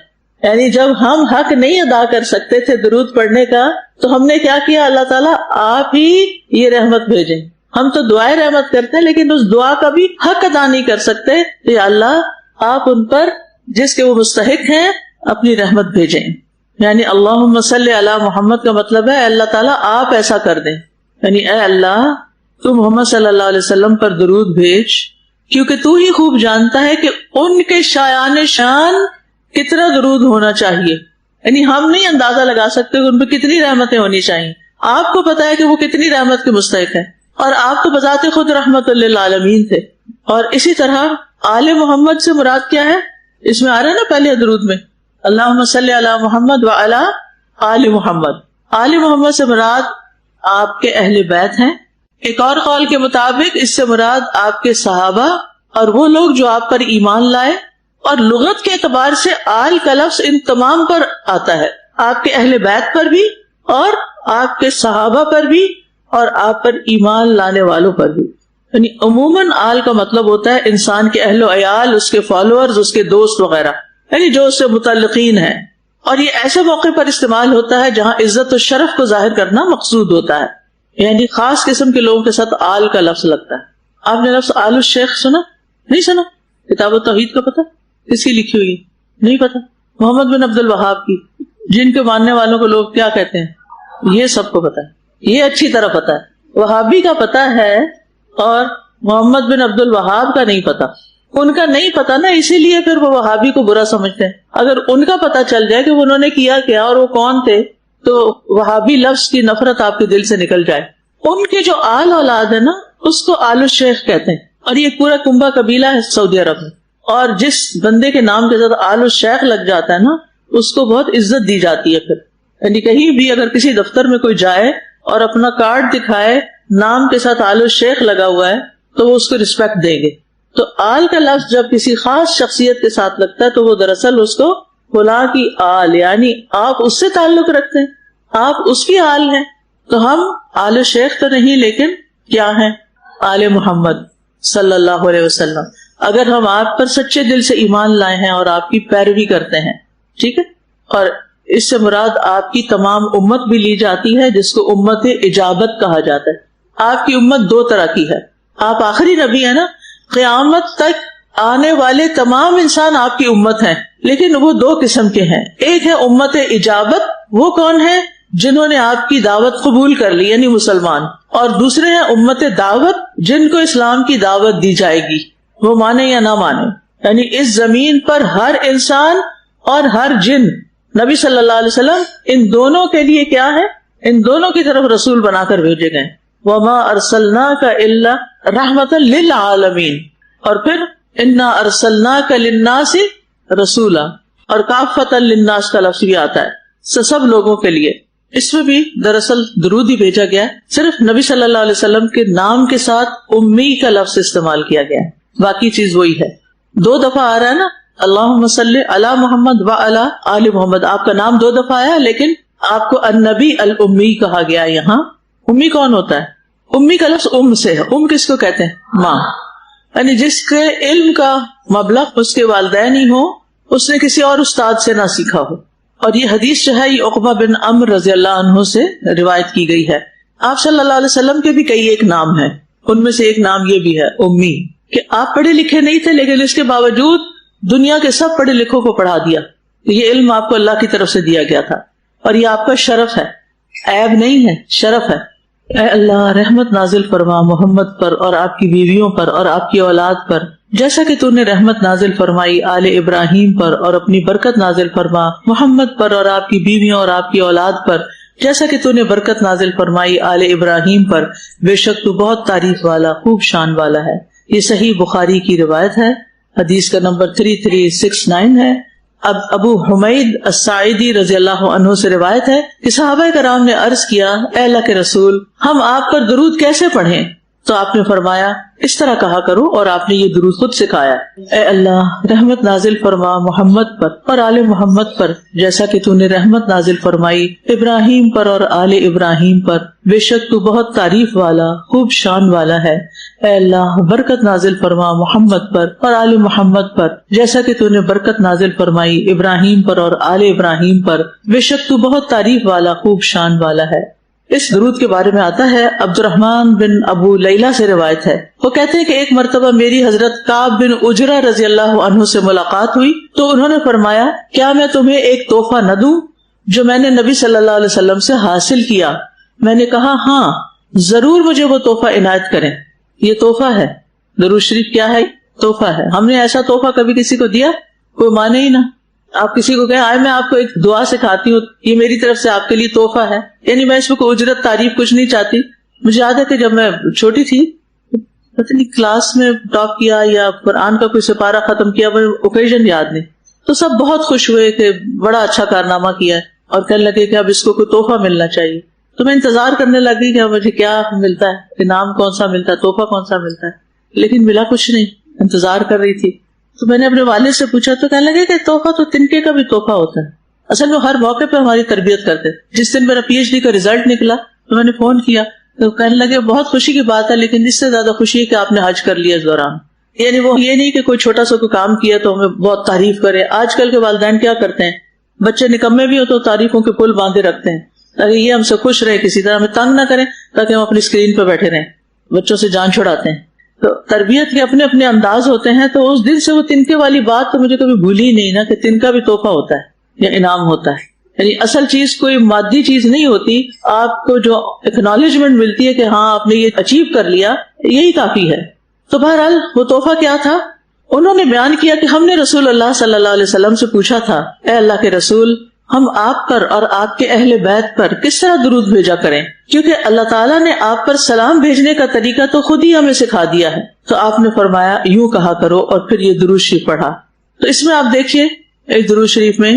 یعنی جب ہم حق نہیں ادا کر سکتے تھے درود پڑھنے کا تو ہم نے کیا کیا، اللہ تعالیٰ آپ ہی یہ رحمت بھیجیں. ہم تو دعائیں رحمت کرتے ہیں لیکن اس دعا کا بھی حق ادا نہیں کر سکتے، تو یا اللہ آپ ان پر جس کے وہ مستحق ہیں اپنی رحمت بھیجیں. یعنی اللہم صلی علی محمد کا مطلب ہے اللہ تعالیٰ آپ ایسا کر دیں، یعنی اے اللہ تو محمد صلی اللہ علیہ وسلم پر درود بھیج، کیونکہ تو ہی خوب جانتا ہے کہ ان کے شایان شان کتنا درود ہونا چاہیے. یعنی ہم نہیں اندازہ لگا سکتے کہ ان پہ کتنی رحمتیں ہونی چاہیے. آپ کو پتا ہے کہ وہ کتنی رحمت کے مستحق ہیں، اور آپ تو بذات خود رحمت للعالمین تھے. اور اسی طرح آل محمد سے مراد کیا ہے، اس میں آ رہا ہے نا پہلے درود میں اللہم صلی علی محمد وعلی آل محمد. آل محمد سے مراد آپ کے اہل بیت ہیں. ایک اور قول کے مطابق اس سے مراد آپ کے صحابہ اور وہ لوگ جو آپ پر ایمان لائے. اور لغت کے اعتبار سے آل کا لفظ ان تمام پر آتا ہے، آپ کے اہل بیت پر بھی اور آپ کے صحابہ پر بھی اور آپ پر ایمان لانے والوں پر بھی. یعنی عموماً آل کا مطلب ہوتا ہے انسان کے اہل و عیال، اس کے فالوورز، اس کے دوست وغیرہ، یعنی جو اس سے متعلقین ہیں. اور یہ ایسے موقع پر استعمال ہوتا ہے جہاں عزت و شرف کو ظاہر کرنا مقصود ہوتا ہے، یعنی خاص قسم کے لوگوں کے ساتھ آل کا لفظ لگتا ہے. آپ نے لفظ آل الشیخ سنا؟ نہیں سنا؟ کتاب التوحید کا پتہ کس کی لکھی ہوئی؟ نہیں پتا. محمد بن عبد الوہاب کی، جن کے ماننے والوں کو لوگ کیا کہتے ہیں، یہ سب کو پتا ہے، یہ اچھی طرح پتا ہے. وہابی کا پتا ہے اور محمد بن عبد الوہاب کا نہیں پتا. ان کا نہیں پتا نا، اسی لیے پھر وہ وہابی کو برا سمجھتے ہیں. اگر ان کا پتا چل جائے کہ انہوں نے کیا کیا اور وہ کون تھے تو وہابی لفظ کی نفرت آپ کے دل سے نکل جائے. ان کے جو آل اولاد ہے نا اس کو آل الشیخ کہتے ہیں، اور یہ پورا کنبہ قبیلہ ہے سعودی عرب میں. اور جس بندے کے نام کے ساتھ آل الشیخ لگ جاتا ہے نا اس کو بہت عزت دی جاتی ہے. پھر یعنی کہیں بھی اگر کسی دفتر میں کوئی جائے اور اپنا کارڈ دکھائے نام کے ساتھ آل الشیخ لگا ہوا ہے تو وہ اس کو رسپیکٹ دیں گے. تو آل کا لفظ جب کسی خاص شخصیت کے ساتھ لگتا ہے تو وہ دراصل اس کو فلاں کی آل، یعنی آپ اس سے تعلق رکھتے ہیں، آپ اس کی آل ہیں. تو ہم آل شیخ تو نہیں، لیکن کیا ہیں؟ آل محمد صلی اللہ علیہ وسلم. اگر ہم آپ پر سچے دل سے ایمان لائے ہیں اور آپ کی پیروی کرتے ہیں، ٹھیک ہے، اور اس سے مراد آپ کی تمام امت بھی لی جاتی ہے جس کو امت اجابت کہا جاتا ہے. آپ کی امت دو طرح کی ہے. آپ آخری نبی ہیں نا، قیامت تک آنے والے تمام انسان آپ کی امت ہیں، لیکن وہ دو قسم کے ہیں. ایک ہے امت اجابت، وہ کون ہے؟ جنہوں نے آپ کی دعوت قبول کر لی یعنی مسلمان. اور دوسرے ہیں امت دعوت، جن کو اسلام کی دعوت دی جائے گی، وہ مانے یا نہ مانے. یعنی اس زمین پر ہر انسان اور ہر جن، نبی صلی اللہ علیہ وسلم ان دونوں کے لیے کیا ہے؟ ان دونوں کی طرف رسول بنا کر بھیجے گئے. وما ارسلناک الا رحمتا للعالمین. اور پھر انا ارسلناک للناس رسولا، اور کافتا للناس کا لفظ بھی آتا ہے سب لوگوں کے لیے. اس میں بھی دراصل درود ہی بھیجا گیا، صرف نبی صلی اللہ علیہ وسلم کے نام کے ساتھ امی کا لفظ استعمال کیا گیا، باقی چیز وہی ہے. 2 دفعہ آ رہا ہے نا، اللہم صلی علی محمد وعلی آل محمد. آپ کا نام 2 دفعہ آیا، لیکن آپ کو النبی الامی کہا گیا. یہاں امی کون ہوتا ہے؟ امی کا لفظ ام سے ہے. ام کس کو کہتے ہیں؟ ماں. یعنی جس کے علم کا مبلغ اس کے والدین ہی ہو، اس نے کسی اور استاد سے نہ سیکھا ہو. اور یہ حدیث جو ہے یہ عقبہ بن عمر رضی اللہ عنہ سے روایت کی گئی ہے. آپ صلی اللہ علیہ وسلم کے بھی کئی ایک نام ہیں، ان میں سے ایک نام یہ بھی ہے امی، کہ آپ پڑھے لکھے نہیں تھے لیکن اس کے باوجود دنیا کے سب پڑھے لکھوں کو پڑھا دیا. یہ علم آپ کو اللہ کی طرف سے دیا گیا تھا، اور یہ آپ کا شرف ہے، عیب نہیں ہے، شرف ہے. اے اللہ رحمت نازل فرما محمد پر اور آپ کی بیویوں پر اور آپ کی اولاد پر، جیسا کہ تو نے رحمت نازل فرمائی آل ابراہیم پر، اور اپنی برکت نازل فرما محمد پر اور آپ کی بیویوں اور آپ کی اولاد پر، جیسا کہ تو نے برکت نازل فرمائی آل ابراہیم پر، بے شک تو بہت تعریف والا خوب شان والا ہے. یہ صحیح بخاری کی روایت ہے، حدیث کا نمبر 3369 ہے. اب ابو حمید الساعدی رضی اللہ عنہ سے روایت ہے کہ صحابہ کرام نے عرض کیا، اے اللہ کے رسول، ہم آپ پر درود کیسے پڑھیں؟ تو آپ نے فرمایا اس طرح کہا کرو، اور آپ نے یہ درود خود سکھایا. اے اللہ رحمت نازل فرما محمد پر اور آل محمد پر، جیسا کہ تو نے رحمت نازل فرمائی ابراہیم پر اور آل ابراہیم پر، بے شک تو بہت تعریف والا خوب شان والا ہے. اے اللہ برکت نازل فرما محمد پر اور آل محمد پر، جیسا کہ تو نے برکت نازل فرمائی ابراہیم پر اور آل ابراہیم پر، بے شک تو بہت تعریف والا خوب شان والا ہے. اس درود کے بارے میں آتا ہے، عبد الرحمن بن ابو لیلہ سے روایت ہے، وہ کہتے ہیں کہ ایک مرتبہ میری حضرت کعب بن عجرہ رضی اللہ عنہ سے ملاقات ہوئی تو انہوں نے فرمایا، کیا میں تمہیں ایک تحفہ نہ دوں جو میں نے نبی صلی اللہ علیہ وسلم سے حاصل کیا؟ میں نے کہا ہاں ضرور، مجھے وہ تحفہ عنایت کریں. یہ تحفہ ہے، درود شریف کیا ہے؟ تحفہ ہے. ہم نے ایسا تحفہ کبھی کسی کو دیا؟ کوئی مانے ہی نہ. آپ کسی کو کہیں آئے میں آپ کو ایک دعا سکھاتی ہوں، یہ میری طرف سے آپ کے لیے تحفہ ہے، یعنی میں اس میں کوئی اجرت تعریف کچھ نہیں چاہتی. مجھے یاد ہے کہ جب میں چھوٹی تھی، پتہ نہیں کلاس میں ٹاپ کیا یا قرآن کا کوئی سپارہ ختم کیا، مجھے اوکیزن یاد نہیں، تو سب بہت خوش ہوئے کہ بڑا اچھا کارنامہ کیا ہے، اور کہنے لگے کہ اب اس کو کوئی تحفہ ملنا چاہیے. تو میں انتظار کرنے لگی کہ مجھے کیا ملتا ہے، انعام کون سا ملتا ہے، تحفہ کون سا ملتا ہے، لیکن ملا کچھ نہیں. انتظار کر رہی تھی تو میں نے اپنے والد سے پوچھا تو کہنے لگے کہ تحفہ تو تنکے کا بھی تحفہ ہوتا ہے. اصل میں ہر موقع پہ ہماری تربیت کرتے. جس دن میرا PhD کا رزلٹ نکلا تو میں نے فون کیا تو کہنے لگے بہت خوشی کی بات ہے، لیکن اس سے زیادہ خوشی ہے کہ آپ نے حج کر لیا اس دوران. یعنی وہ یہ نہیں کہ کوئی چھوٹا سا کوئی کام کیا تو ہمیں بہت تعریف کرے. آج کل کے والدین کیا کرتے ہیں، بچے نکمے بھی ہو تو تعریفوں کے پل باندھے رکھتے ہیں تاکہ یہ ہم سے خوش رہے، کسی طرح ہمیں تنگ نہ کریں تاکہ ہم اپنی اسکرین پہ بیٹھے رہیں. بچوں سے جان چھڑاتے ہیں. تو تربیت کے اپنے اپنے انداز ہوتے ہیں. تو اس دن سے وہ تنکے والی بات تو مجھے کبھی بھولی ہی نہیں نا، کہ تنکا بھی تحفہ ہوتا ہے یا انعام ہوتا ہے. یعنی اصل چیز کوئی مادی چیز نہیں ہوتی، آپ کو جو اکنالجمنٹ ملتی ہے کہ ہاں آپ نے یہ اچیو کر لیا، یہی کافی ہے. تو بہرحال وہ تحفہ کیا تھا؟ انہوں نے بیان کیا کہ ہم نے رسول اللہ صلی اللہ علیہ وسلم سے پوچھا تھا، اے اللہ کے رسول، ہم آپ پر اور آپ کے اہل بیت پر کس طرح درود بھیجا کریں، کیونکہ اللہ تعالیٰ نے آپ پر سلام بھیجنے کا طریقہ تو خود ہی ہمیں سکھا دیا ہے. تو آپ نے فرمایا یوں کہا کرو، اور پھر یہ درود شریف پڑھا. تو اس میں آپ دیکھیے ایک درود شریف میں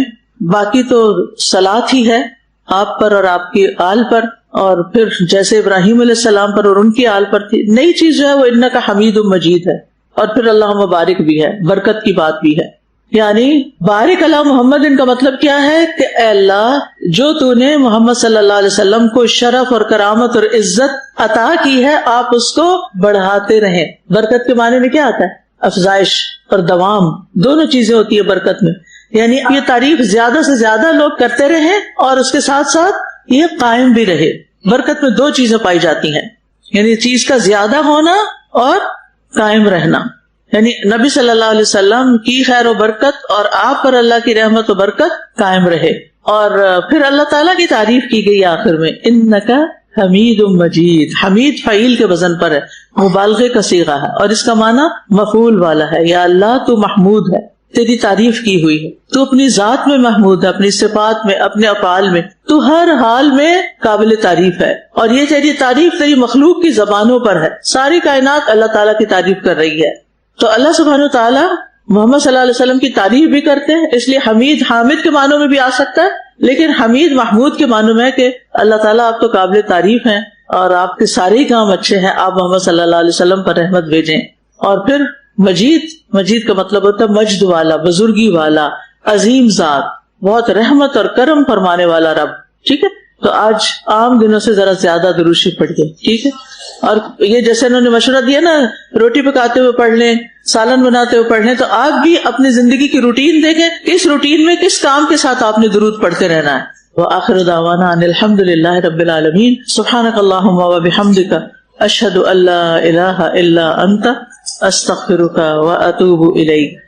باقی تو صلات ہی ہے آپ پر اور آپ کے آل پر، اور پھر جیسے ابراہیم علیہ السلام پر اور ان کی آل پر تھی. نئی چیز جو ہے وہ انکا حمید مجید ہے، اور پھر اللہ مبارک بھی ہے، برکت کی بات بھی ہے. یعنی بارک اللہ محمد، ان کا مطلب کیا ہے کہ اے اللہ جو تو نے محمد صلی اللہ علیہ وسلم کو شرف اور کرامت اور عزت عطا کی ہے، آپ اس کو بڑھاتے رہیں. برکت کے معنی میں کیا آتا ہے؟ افزائش اور دوام، دونوں چیزیں ہوتی ہے برکت میں. یعنی یہ تعریف زیادہ سے زیادہ لوگ کرتے رہیں اور اس کے ساتھ ساتھ یہ قائم بھی رہے. برکت میں دو چیزیں پائی جاتی ہیں، یعنی چیز کا زیادہ ہونا اور قائم رہنا. یعنی نبی صلی اللہ علیہ وسلم کی خیر و برکت اور آپ پر اللہ کی رحمت و برکت قائم رہے. اور پھر اللہ تعالیٰ کی تعریف کی گئی آخر میں، انکا حمید مجید. حمید فعیل کے وزن پر ہے، مبالغے کا صیغہ ہے، اور اس کا معنی مفعول والا ہے. یا اللہ تو محمود ہے، تیری تعریف کی ہوئی ہے، تو اپنی ذات میں محمود ہے، اپنی صفات میں، اپنے افعال میں، تو ہر حال میں قابل تعریف ہے. اور یہ تیری تعریف تیری مخلوق کی زبانوں پر ہے. ساری کائنات اللہ تعالیٰ کی تعریف کر رہی ہے. تو اللہ سبحانہ و تعالیٰ محمد صلی اللہ علیہ وسلم کی تعریف بھی کرتے ہیں، اس لیے حمید حامد کے معنوں میں بھی آ سکتا ہے، لیکن حمید محمود کے معنوں میں ہے کہ اللہ تعالیٰ آپ تو قابل تعریف ہیں اور آپ کے سارے ہی کام اچھے ہیں، آپ محمد صلی اللہ علیہ وسلم پر رحمت بھیجیں. اور پھر مجید کا مطلب ہوتا ہے مجد والا، بزرگی والا، عظیم ذات، بہت رحمت اور کرم فرمانے والا رب. ٹھیک ہے، تو آج عام دنوں سے ذرا زیادہ درود شریف پڑھیے. ٹھیک ہے، اور یہ جیسے انہوں نے مشورہ دیا نا، روٹی پکاتے ہوئے پڑھ لیں، سالن بناتے ہوئے پڑھ لیں، تو آپ بھی اپنی زندگی کی روٹین دیکھیں، کس روٹین میں کس کام کے ساتھ آپ نے درود پڑھتے رہنا ہے. وآخر دعوانا ان الحمد للہ رب العالمین. سبحانک اللہم وبحمدک، اشہد ان لا الہ الا انت، استغفرک واتوب الیک.